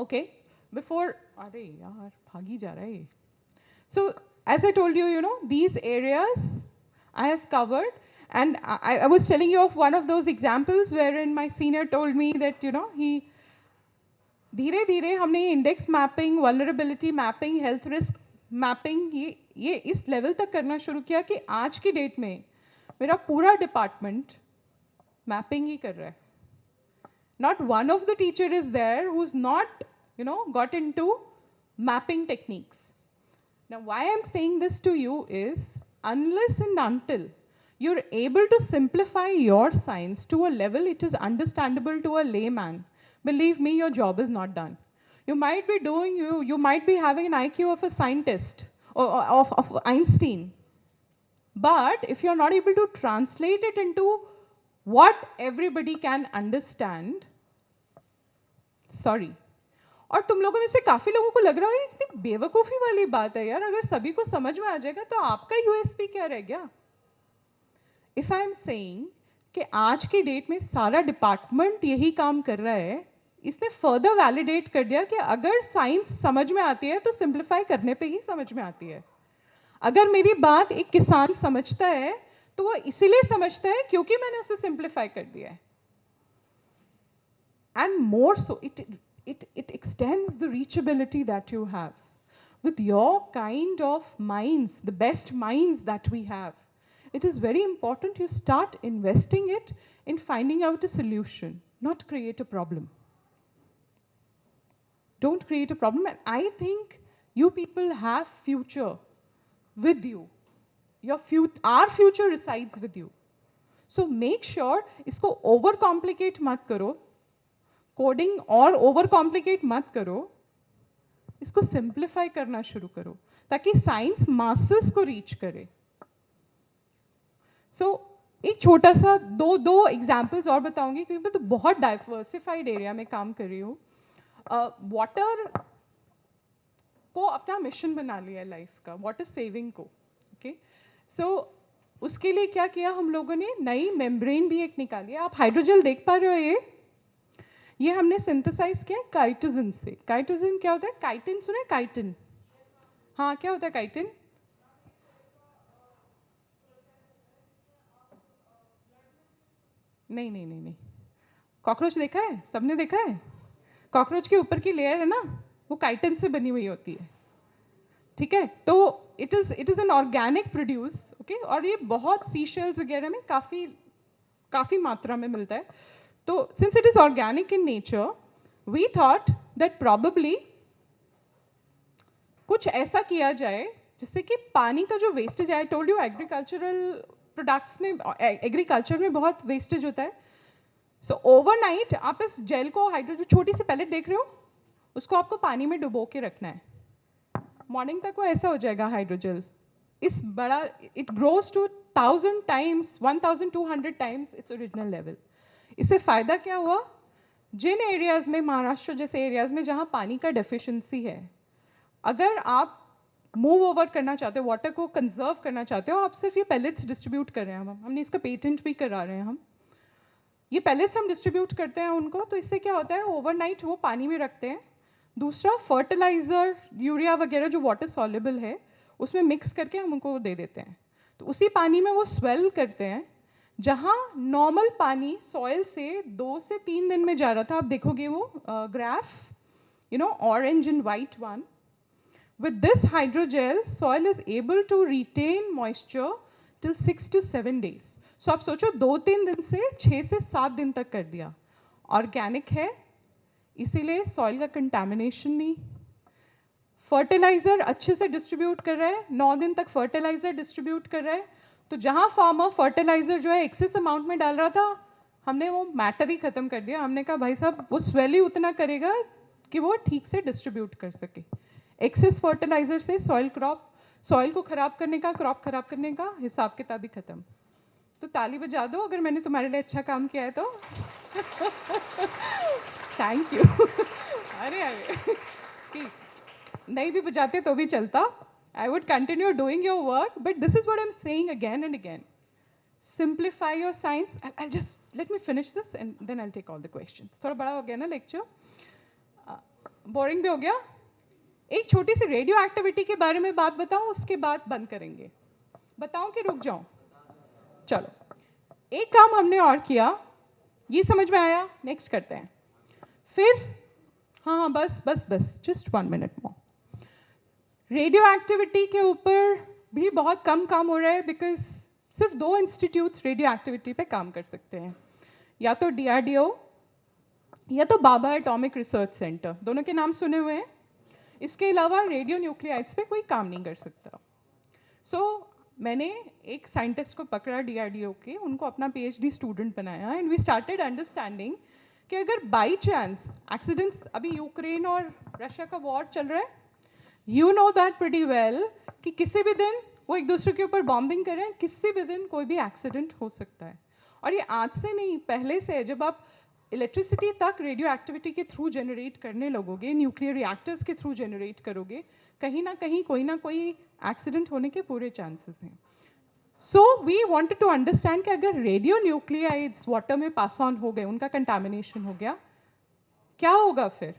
Okay. Before, अरे यार भागी जा रहा है. So as I told you, these areas I have covered, and I was telling you of one of those examples wherein my senior told me that he धीरे धीरे हमने ये index mapping, vulnerability mapping, health risk mapping ये इस level तक करना शुरू किया कि आज की डेट में मेरा पूरा डिपार्टमेंट मैपिंग ही कर रहा है. Not one of the teacher is there who's not, got into mapping techniques. Now, why I'm saying this to you is, unless and until you're able to simplify your science to a level it is understandable to a layman, believe me, your job is not done. You might be you might be having an IQ of a scientist or of Einstein, but if you're not able to translate it into what everybody can understand, sorry. और तुम लोगों में से काफ़ी लोगों को लग रहा है इतनी बेवकूफ़ी वाली बात है यार, अगर सभी को समझ में आ जाएगा तो आपका यूएसपी क्या रह गया. इफ़ आई एम सेइंग कि आज की डेट में सारा डिपार्टमेंट यही काम कर रहा है, इसने फर्दर वैलिडेट कर दिया कि अगर साइंस समझ में आती है तो सिंप्लीफाई करने पे ही समझ में आती है. अगर मेरी बात एक किसान समझता है तो वो इसीलिए समझता है क्योंकि मैंने उसे सिंप्लीफाई कर दिया है. And more so it extends the reachability that you have. With your kind of minds, the best minds that we have, it is very important you start investing it in finding out a solution, not create a problem. Don't create a problem. And I think you people have future with you. Our future resides with you. So make sure इसको overcomplicate मत करो, coding और overcomplicate मत करो, इसको simplify करना शुरू करो ताकि साइंस मासेस को रीच करे. So एक छोटा सा दो एग्जाम्पल्स और बताऊंगी क्योंकि मैं तो बहुत डाइवर्सिफाइड एरिया में काम कर रही हूँ. वाटर को अपना मिशन बना लिया लाइफ का, वाटर सेविंग को. ओके, सो उसके लिए क्या किया हम लोगों ने, नई मेम्ब्रेन भी एक निकाली है. आप हाइड्रोजेल देख पा रहे हो, ये हमने सिंथेसाइज किया काइटोसिन से. काइटोसिन क्या होता है? काइटिन सुने? काइटिन, हाँ, क्या होता है काइटिन? नहीं नहीं नहीं नहीं, कॉकरोच देखा है? सबने देखा है? कॉकरोच के ऊपर की लेयर है ना, वो काइटिन से बनी हुई होती है. ठीक है, तो it is an organic produce. Okay, और ये बहुत सी शेल्स वगैरह में काफ़ी मात्रा में मिलता है. तो since it is organic in nature, we thought that probably कुछ ऐसा किया जाए जिससे कि पानी का जो वेस्टेज है, I told you agricultural products में, एग्रीकल्चर में बहुत वेस्टेज होता है. सो ओवरनाइट आप इस जेल को, हाइड्रोजन छोटी सी पैलेट देख रहे हो, उसको आपको पानी में डुबो के रखना है. मॉर्निंग तक वो ऐसा हो जाएगा हाइड्रोजेल. इस बड़ा, it grows to 1000 times, 1200 times its original level. इससे फ़ायदा क्या हुआ? जिन एरियाज़ में, महाराष्ट्र जैसे एरियाज़ में जहाँ पानी का डेफिशिएंसी है, अगर आप मूव ओवर करना चाहते हो, वाटर को कंजर्व करना चाहते हो, आप सिर्फ ये पैलेट्स डिस्ट्रीब्यूट कर रहे हैं. हमने इसका पेटेंट भी करा रहे हैं. हम ये पैलेट्स हम डिस्ट्रीब्यूट करते हैं उनको, तो इससे क्या होता है, ओवरनाइट वो पानी में रखते हैं. दूसरा, फर्टिलाइज़र, यूरिया वगैरह जो वाटर सॉल्युबल है उसमें मिक्स करके हम उनको दे देते हैं. तो उसी पानी में वो स्वेल करते हैं. जहाँ नॉर्मल पानी सॉइल से 2 से 3 दिन में जा रहा था, आप देखोगे वो graph, orange and white one. With this hydrogel, soil is able to retain moisture till 6 to 7 days. So आप सोचो 2-3 दिन से 6 से 7 दिन तक कर दिया. ऑर्गेनिक है, इसीलिए सॉइल का कंटामिनेशन नहीं. फर्टिलाइजर अच्छे से डिस्ट्रीब्यूट कर रहा है, 9 दिन तक फर्टिलाइजर डिस्ट्रीब्यूट कर रहा है. तो जहाँ फार्मर फर्टिलाइजर जो है एक्सेस अमाउंट में डाल रहा था, हमने वो मैटर ही खत्म कर दिया. हमने कहा भाई साहब वो स्वेल ही उतना करेगा कि वो ठीक से डिस्ट्रीब्यूट कर सके. एक्सेस फर्टिलाइजर से सॉइल को खराब करने का, क्रॉप खराब करने का हिसाब किताब ही खत्म. तो ताली बजा दो अगर मैंने तुम्हारे लिए अच्छा काम किया है तो. Thank you. अरे नहीं भी बजाते तो भी चलता. I would continue doing your work, but this is what I'm saying again and again. Simplify your science. I'll just, let me finish this and then I'll take all the questions. थोड़ा बड़ा हो गया ना lecture, boring भी हो गया. एक छोटी सी रेडियो एक्टिविटी के बारे में बात बताऊं, उसके बाद बंद करेंगे. बताऊं कि रुक जाऊं? चलो, एक काम हमने और किया, ये समझ में आया, नेक्स्ट करते हैं. फिर हाँ बस जस्ट 1 मिनट मोर. रेडियो एक्टिविटी के ऊपर भी बहुत कम काम हो रहा है, बिकॉज सिर्फ 2 इंस्टीट्यूट्स रेडियो एक्टिविटी पे काम कर सकते हैं, या तो DRDO या तो बाबा एटॉमिक रिसर्च सेंटर. दोनों के नाम सुने हुए हैं. इसके अलावा रेडियो न्यूक्लियाइड्स पे कोई काम नहीं कर सकता. सो मैंने एक साइंटिस्ट को पकड़ा DRDO के, उनको अपना PhD स्टूडेंट बनाया, एंड वी स्टार्टेड अंडरस्टैंडिंग कि अगर बाई चांस एक्सीडेंट्स, अभी यूक्रेन और रशिया का वॉर चल रहा है, you know that pretty well कि किसी भी दिन वो एक दूसरे के ऊपर बॉम्बिंग करें, किसी भी दिन कोई भी एक्सीडेंट हो सकता है. और ये आज से नहीं, पहले से. जब आप इलेक्ट्रिसिटी तक रेडियो एक्टिविटी के थ्रू जनरेट करने लगोगे, न्यूक्लियर रिएक्टर्स के थ्रू जनरेट करोगे, कहीं ना कहीं कोई ना कोई एक्सीडेंट होने के पूरे चांसेस हैं. So we wanted to understand कि अगर रेडियो न्यूक्लियाइड्स वाटर में पास ऑन हो गए, उनका कंटामिनेशन हो गया, क्या होगा फिर.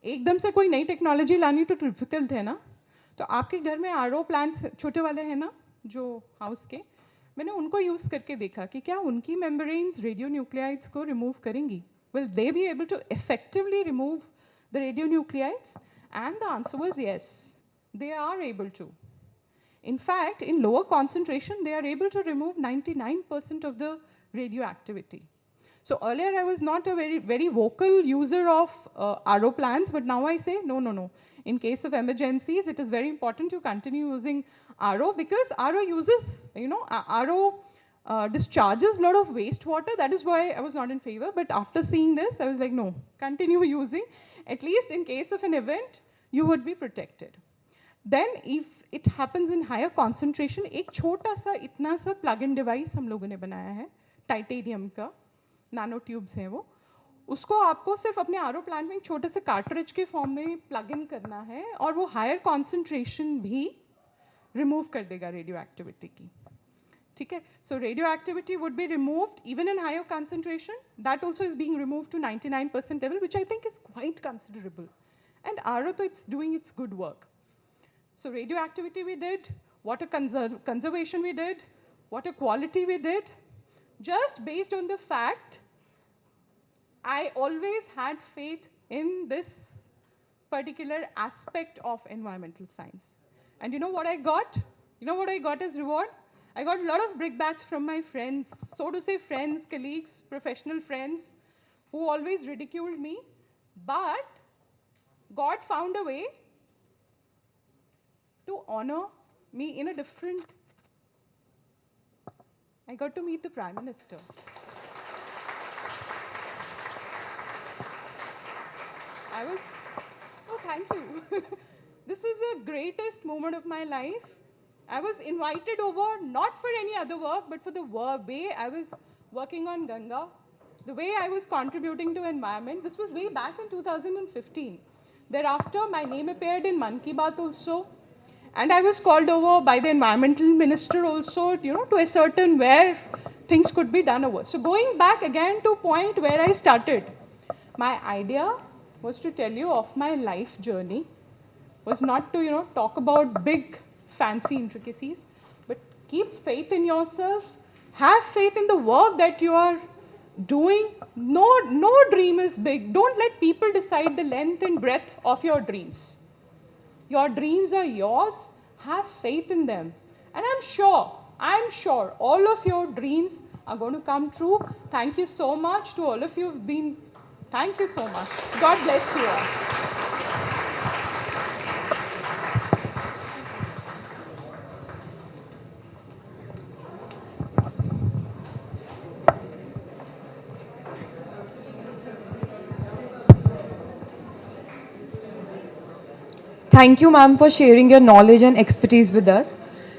एकदम से कोई नई टेक्नोलॉजी लानी तो डिफिकल्ट है ना. तो आपके घर में RO प्लांट्स छोटे वाले हैं ना, जो हाउस के, मैंने उनको यूज़ करके देखा कि क्या उनकी मेम्ब्रेन्स रेडियो न्यूक्लियाइड्स को रिमूव करेंगी. Will they be able to effectively remove the radio nuclides? And the answer was yes, they are able to. In fact, in lower concentration, they are able to remove 99% of the radioactivity. So earlier I was not a very vocal user of RO plants, but now I say no. In case of emergencies, it is very important to continue using RO, because RO uses, RO discharges a lot of wastewater. That is why I was not in favor. But after seeing this, I was like, no, continue using. At least in case of an event, you would be protected. Then if it happens in higher concentration, एक छोटा सा इतना सा plug-in device हम लोगों ने बनाया है, टाइटेनियम का, नैनो ट्यूब्स हैं वो. उसको आपको सिर्फ अपने RO प्लांट में एक छोटे से कार्ट्रिज के फॉर्म में प्लग इन करना है, और वो हायर कॉन्सेंट्रेशन भी रिमूव कर देगा रेडियो एक्टिविटी की. ठीक है. So radioactivity would be removed even in higher concentration. That also is being removed to 99% level, which I think is quite considerable. And RO तो it's doing its good work. So radioactivity we did, water conservation we did, water quality we did, just based on the fact I always had faith in this particular aspect of environmental science. And you know what I got? You know what I got as reward? I got a lot of brickbats from my friends, so to say friends, colleagues, professional friends, who always ridiculed me. But God found a way to honor me in a different. I got to meet the Prime Minister. Oh, thank you. This was the greatest moment of my life. I was invited over not for any other work, but for the way I was working on Ganga, the way I was contributing to environment. This was way back in 2015. Thereafter, my name appeared in Man Ki Baat also. And I was called over by the environmental minister also, to ascertain where things could be done over. So going back again to point where I started, my idea was to tell you of my life journey, was not to, talk about big, fancy intricacies, but keep faith in yourself, have faith in the work that you are doing. No dream is big. Don't let people decide the length and breadth of your dreams. Your dreams are yours. Have faith in them. And I'm sure I'm sure all of your dreams are going to come true. Thank you so much to all of you who've been. Thank you so much. God bless you all. Thank you, ma'am, for sharing your knowledge and expertise with us.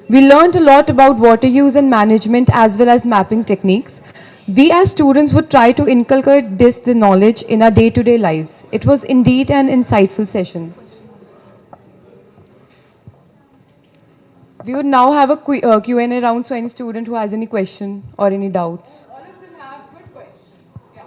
We learned a lot about water use and management as well as mapping techniques. We as students would try to inculcate the knowledge in our day-to-day lives. It was indeed an insightful session. We would now have a Q&A round, so any student who has any question or any doubts. All of them have good questions. Yeah.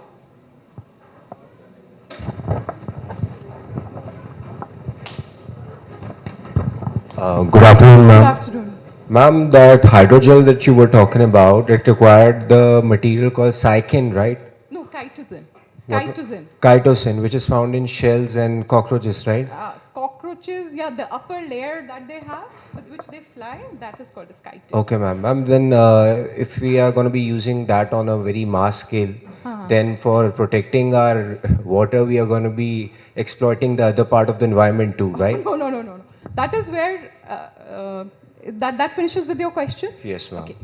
Good afternoon, Good ma'am. afternoon. Ma'am, that hydrogel that you were talking about, it required the material called cycin, right? No, chitosan. What- Chitosan. Chitosan, which is found in shells and cockroaches, right? Cockroaches, yeah, the upper layer that they have with which they fly, that is called as chitin. Okay, ma'am. Ma'am, then if we are going to be using that on a very mass scale, then for protecting our water, we are going to be exploiting the other part of the environment too, right? No, no, no, no, no. That is where that finishes with your question. Yes, ma'am. Okay.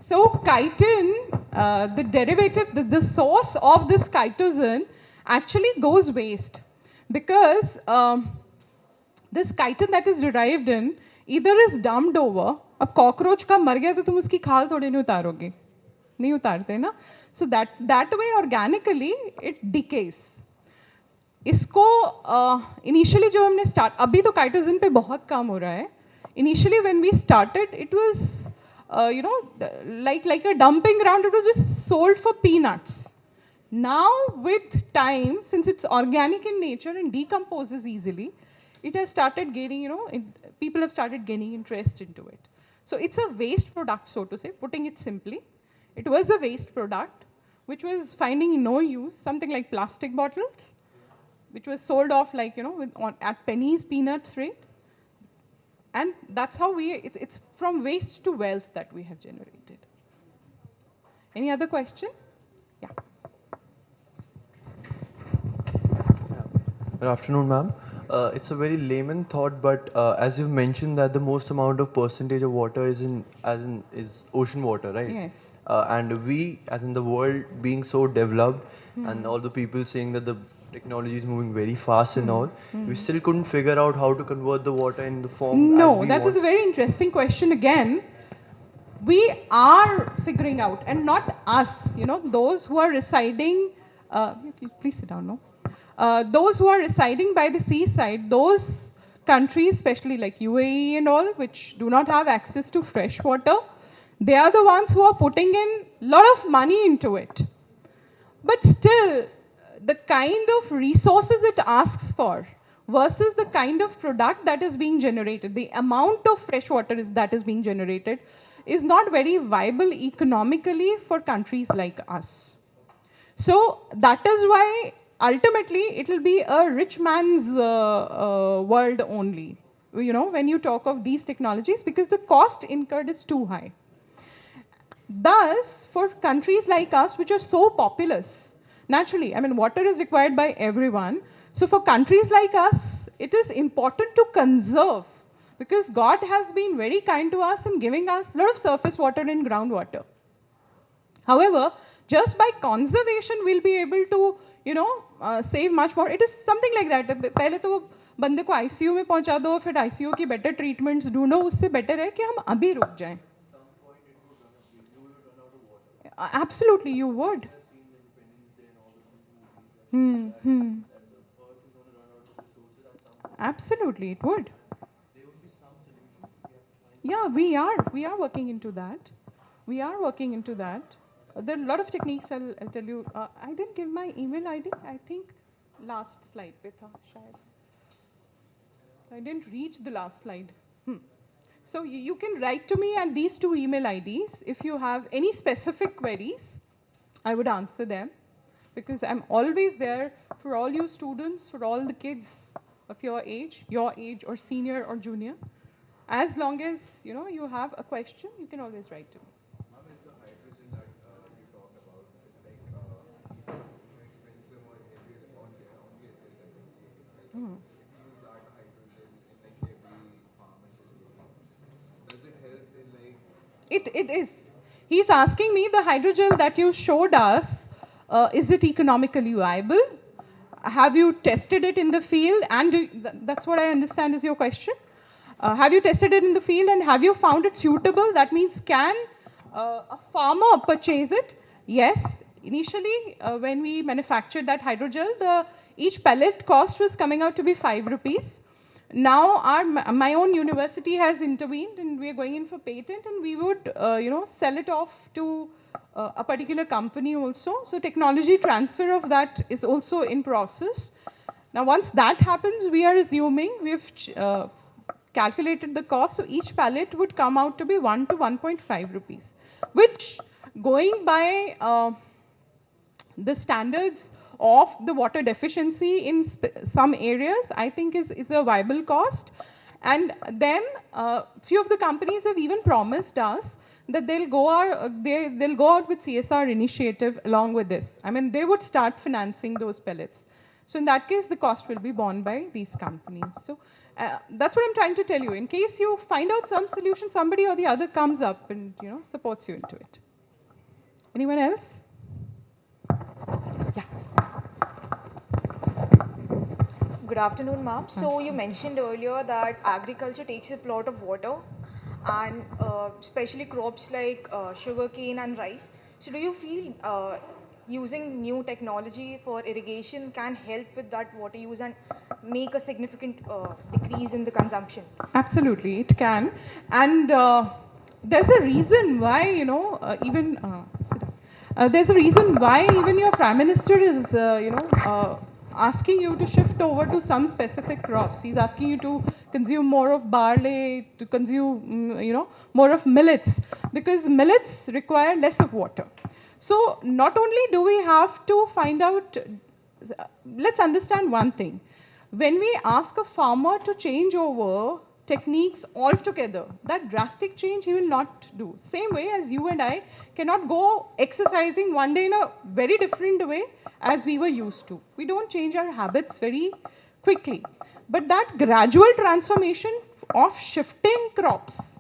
So chitin, the derivative, the source of this chitosan actually goes waste because this chitin that is derived in either is dumped over. अब cockroach का मर गया तो तुम उसकी खाल थोड़ी नहीं उतारोगे, नहीं उतारते ना. So that way organically it decays. इसको इनिशियली जब हमने स्टार्ट, अभी तो काइटोसिन पे बहुत काम हो रहा है. Initially when we started it was you know like a dumping ground. It was just sold for peanuts. Now with time, since it's organic in nature and decomposes easily, it has started gaining, people have started gaining interest into it. So it's a waste product, so to say, putting it simply. It was a waste product which was finding no use, something like plastic bottles, which was sold off like, at pennies, peanuts rate. And that's how it's from waste to wealth that we have generated. Any other question? Yeah. Good afternoon, ma'am. It's a very layman thought, but as you've mentioned that the most amount of percentage of water is is ocean water, right? Yes. And we, as in the world, being so developed, and all the people saying that the technology is moving very fast and all, we still couldn't figure out how to convert the water in the form. No, as that we is a very interesting question again. We are figuring out, and not us, those who are residing, please sit down, no? Those who are residing by the seaside, those countries, especially like UAE and all, which do not have access to fresh water, they are the ones who are putting in a lot of money into it. But still, the kind of resources it asks for versus the kind of product that is being generated, the amount of fresh water that is being generated, is not very viable economically for countries like us. So that is why ultimately it will be a rich man's world only, when you talk of these technologies, because the cost incurred is too high. Thus, for countries like us, which are so populous, naturally, water is required by everyone. So for countries like us, it is important to conserve, because God has been very kind to us in giving us a lot of surface water and groundwater. However, just by conservation, we'll be able to, save much more. It is something like that. पहले तो वो बंदे को ICU में पहुंचा दो, फिर ICU की better treatments ढूंढो, उससे better है कि हम अभी रुक जाएं. Absolutely, you would. Absolutely, it would. Yeah, we are working into that. We are working into that. There are a lot of techniques. I'll tell you. I didn't give my email ID. I think last slide पे था शायद. I didn't reach the last slide. So you can write to me at these two email IDs if you have any specific queries. I would answer them, because I'm always there for all you students, for all the kids of your age or senior or junior. As long as you have a question, you can always write to me. It is. He's asking me the hydrogel that you showed us, is it economically viable? Have you tested it in the field? And that's what I understand is your question. Have you tested it in the field and have you found it suitable? That means can a farmer purchase it? Yes. Initially, when we manufactured that hydrogel, each pellet cost was coming out to be 5 rupees. Now my own university has intervened and we are going in for patent, and we would sell it off to a particular company also. So technology transfer of that is also in process. Now once that happens, we are assuming we've calculated the cost, so each pallet would come out to be 1 to 1.5 rupees, which going by the standards of the water deficiency in some areas, I think is a viable cost. And then few of the companies have even promised us that they'll go out with CSR initiative along with this. I mean, they would start financing those pellets. So in that case, the cost will be borne by these companies. So that's what I'm trying to tell you. In case you find out some solution, somebody or the other comes up and supports you into it. Anyone else? Yeah. Good afternoon, ma'am. So you mentioned earlier that agriculture takes a lot of water, and especially crops like sugarcane and rice. So do you feel using new technology for irrigation can help with that water use and make a significant decrease in the consumption? Absolutely, it can. And there's a reason why, there's a reason why even your Prime Minister is, asking you to shift over to some specific crops. He's asking you to consume more of barley, to consume, more of millets, because millets require less of water. So not only do we have to find out, let's understand one thing. When we ask a farmer to change over techniques altogether, that drastic change he will not do. Same way as you and I cannot go exercising one day in a very different way as we were used to. We don't change our habits very quickly. But that gradual transformation of shifting crops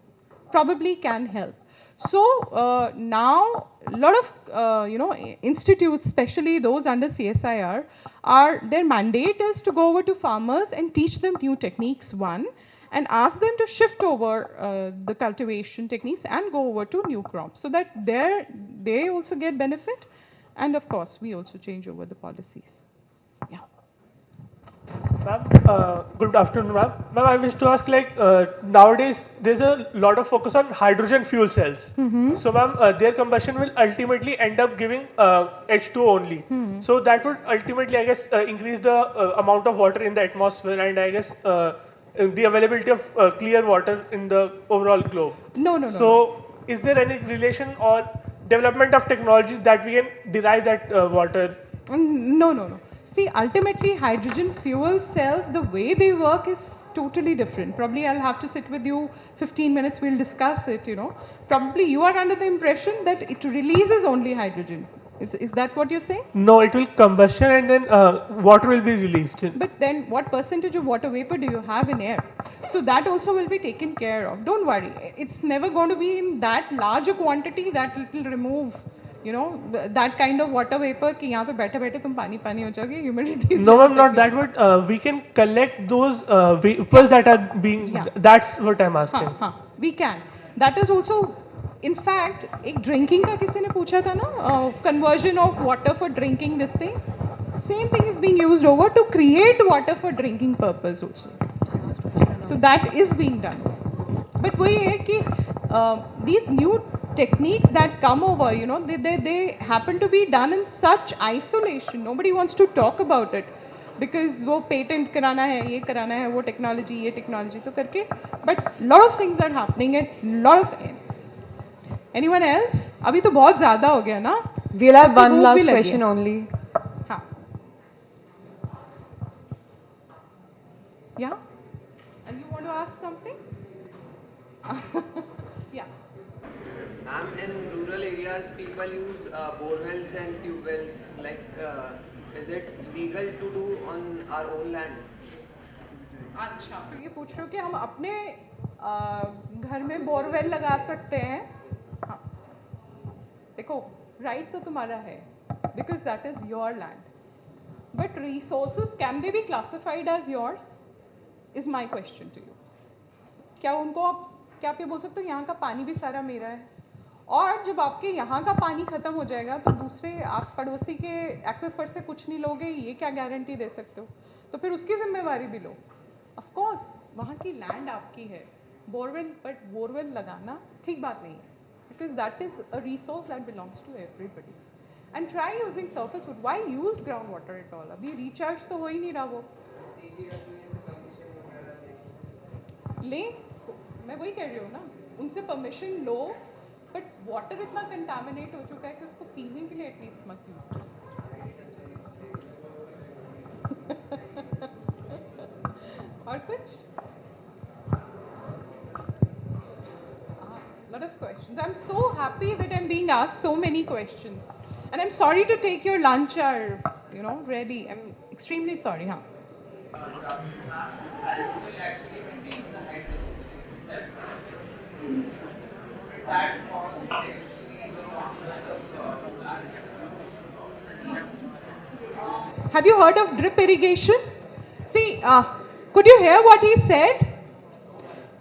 probably can help. So now a lot of institutes, especially those under CSIR, their mandate is to go over to farmers and teach them new techniques, one, and ask them to shift over the cultivation techniques and go over to new crops, so that they also get benefit, and of course we also change over the policies. Yeah. Ma'am, good afternoon, ma'am. Ma'am, I wish to ask, nowadays there's a lot of focus on hydrogen fuel cells. So, ma'am, their combustion will ultimately end up giving H2O only. So that would ultimately, I guess, increase the amount of water in the atmosphere, and I guess the availability of clear water in the overall globe. No. So, is there any relation or development of technology that we can derive that water? No. See, ultimately, hydrogen fuel cells, the way they work is totally different. Probably I'll have to sit with you 15 minutes, we'll discuss it, Probably you are under the impression that it releases only hydrogen. Is that what you're saying? No, it will combustion and then water will be released. But then what percentage of water vapor do you have in air? So that also will be taken care of. Don't worry. It's never going to be in that large a quantity that it will remove, that kind of water vapor कि यहाँ पे बैठे-बैठे तुम पानी हो जाओगे, humidity is No, ma'am, not that, but we can collect those vapors that are being, that's what I'm asking. We can. That is also, in fact, एक drinking का किसी ने पूछा था ना, conversion of water for drinking, this thing. Same thing is being used over to create water for drinking purpose also. So that is being done. But वही है कि these new techniques that come over, they happen to be done in such isolation. Nobody wants to talk about it because वो patent कराना है, ये कराना है, वो technology, ये technology तो करके. But lot of things are happening at lot of ends. Anyone else? अभी तो बहुत ज़्यादा हो गया ना? We'll have one last question only. हाँ. Yeah? And you want to ask something? Yeah. Ma'am, in rural areas, people use bore wells and tube wells. Like, is it legal to do on our own land? अच्छा, तो ये पूछ रहे हो कि हम अपने घर में बोरवेल लगा सकते हैं? हाँ, देखो, राइट तो तुम्हारा है, because that is your land. But resources, can they be classified as yours? Is my question to you. क्या आप ये बोल सकते हो यहाँ का पानी भी सारा मेरा है? और जब आपके यहाँ का पानी खत्म हो जाएगा तो दूसरे आप पड़ोसी के एक्विफर से कुछ नहीं लोगे, ये क्या गारंटी दे सकते हो? तो फिर उसकी जिम्मेवारी भी लो. ऑफ कोर्स वहाँ की लैंड आपकी है, बोरवेल, बट बोरवेल लगाना ठीक बात नहीं है, because that is a resource that belongs to everybody. And try using surface wood. Why use ground water at all? अभी रिचार्ज तो हो ही नहीं रहा वो. ले, मैं वही कह रही हूँ ना, उनसे परमिशन लो, बट वाटर इतना कंटामिनेट हो चुका है कि उसको पीने के लिए एटलीस्ट मत यूज करो. और कुछ? Lot of questions. I'm so happy that I'm being asked so many questions, and I'm sorry to take your lunch hour. You know, really, I'm extremely sorry. Huh? Actually maintains the hydration 6 to 7. That causes potentially the plants. Have you heard of drip irrigation? See, could you hear what he said?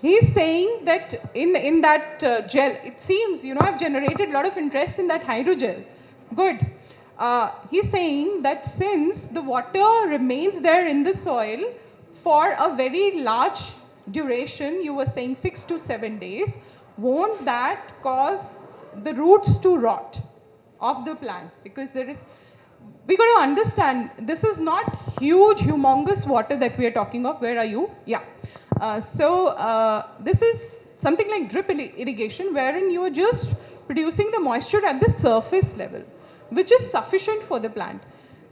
He's saying that in that gel, it seems, you know, I've generated a lot of interest in that hydrogel. Good. He's saying that since the water remains there in the soil for a very large duration, you were saying 6 to 7 days, won't that cause the roots to rot of the plant? Because we got to understand, this is not huge, humongous water that we are talking of. Where are you? Yeah. This is something like drip irrigation, wherein you are just producing the moisture at the surface level, which is sufficient for the plant.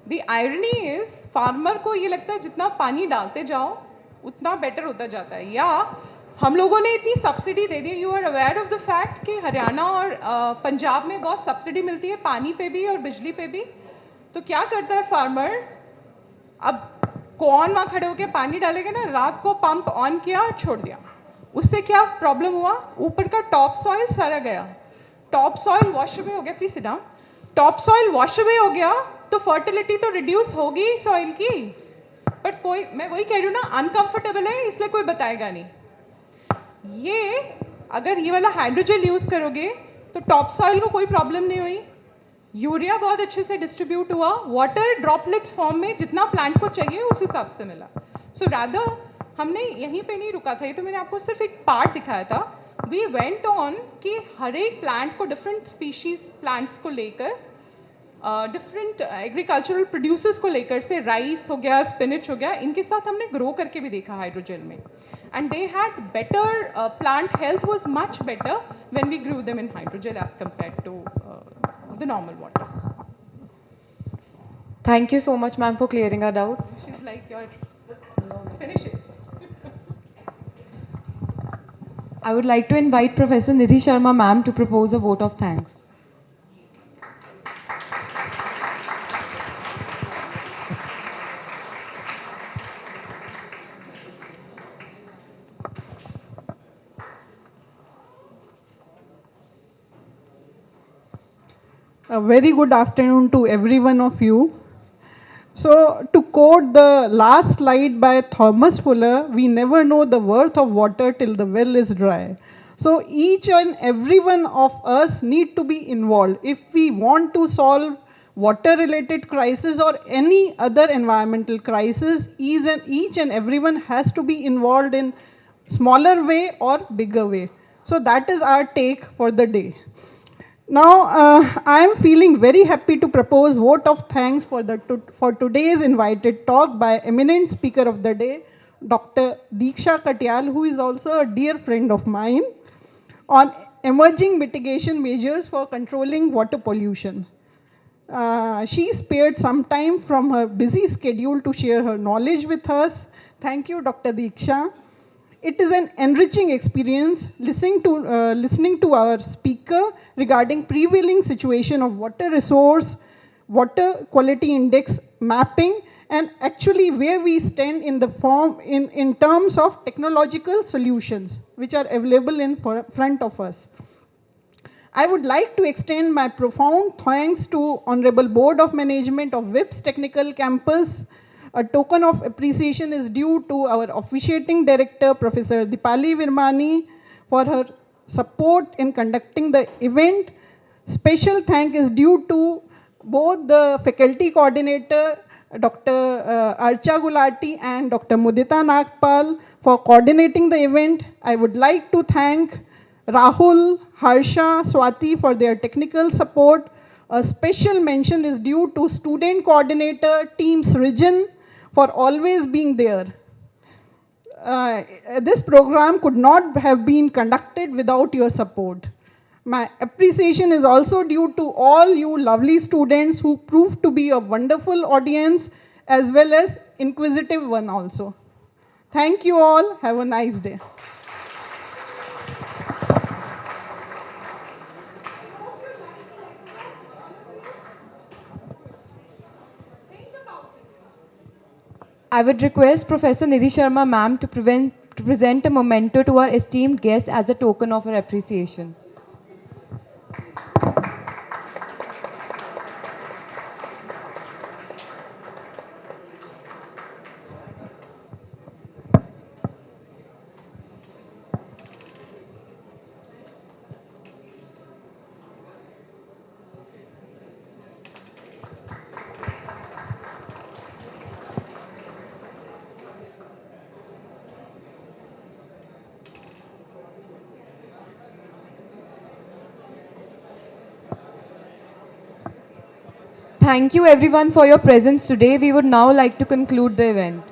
The irony is, farmer को ये लगता है जितना पानी डालते जाओ उतना better होता जाता है. या हम लोगों ने इतनी सब्सिडी दे दी. You are aware of the fact कि हरियाणा और पंजाब में बहुत सब्सिडी मिलती है पानी पे भी और बिजली पे भी. तो क्या करता है फार्मर? अब कौन वहाँ खड़े होकर पानी डालेगा ना, रात को पंप ऑन किया और छोड़ दिया. उससे क्या प्रॉब्लम हुआ? ऊपर का टॉप सॉइल सारा गया. टॉप सॉइल वॉश अवे हो गया. Please sit down. Top soil wash away हो गया तो फर्टिलिटी तो रिड्यूस होगी सॉइल की. बट कोई, मैं वही कह रही हूँ ना, अनकंफर्टेबल है इसलिए कोई बताएगा नहीं. ये अगर ये वाला हाइड्रोजेल यूज करोगे तो टॉप सॉइल को कोई प्रॉब्लम नहीं हुई. यूरिया बहुत अच्छे से डिस्ट्रीब्यूट हुआ. वाटर ड्रॉपलेट्स फॉर्म में जितना प्लांट को चाहिए उस हिसाब से मिला. सो रादर हमने यहीं पे नहीं रुका था. ये तो मैंने आपको सिर्फ एक पार्ट दिखाया था. वी वेंट ऑन कि हर एक प्लांट को, डिफरेंट स्पीशीज प्लांट्स को लेकर, डिफरेंट एग्रीकल्चरल प्रोड्यूसर्स को लेकर, से राइस हो गया, स्पिनिच हो गया, इनके साथ हमने ग्रो करके भी देखा हाइड्रोजेल में. And they had better, plant health was much better when we grew them in hydrogel as compared to the normal water. Thank you so much, ma'am, for clearing our doubts. She's like, finish it. I would like to invite Professor Nidhi Sharma, ma'am, to propose a vote of thanks. A very good afternoon to every one of you. So, to quote the last slide by Thomas Fuller, we never know the worth of water till the well is dry. So, each and every one of us need to be involved. If we want to solve water-related crisis or any other environmental crisis, each and everyone has to be involved in smaller way or bigger way. So, that is our take for the day. Now, I am feeling very happy to propose vote of thanks for today's invited talk by eminent speaker of the day, Dr. Deeksha Katyal, who is also a dear friend of mine, on emerging mitigation measures for controlling water pollution. She spared some time from her busy schedule to share her knowledge with us. Thank you, Dr. Deeksha. It is an enriching experience listening to our speaker regarding prevailing situation of water resource, water quality index mapping, and actually where we stand in the form in terms of technological solutions which are available in front of us. I would like to extend my profound thanks to Honorable Board of Management of WIPS Technical Campus. A token of appreciation is due to our officiating director, Professor Dipali Virmani, for her support in conducting the event. Special thank is due to both the faculty coordinator, Dr. Archa Gulati and Dr. Mudita Nagpal for coordinating the event. I would like to thank Rahul, Harsha, Swati for their technical support. A special mention is due to student coordinator, Team Srijan, for always being there. This program could not have been conducted without your support. My appreciation is also due to all you lovely students who proved to be a wonderful audience as well as inquisitive one also. Thank you all. Have a nice day. I would request Professor Nidhi Sharma ma'am to present a memento to our esteemed guest as a token of our appreciation. Thank you everyone for your presence today. We would now like to conclude the event.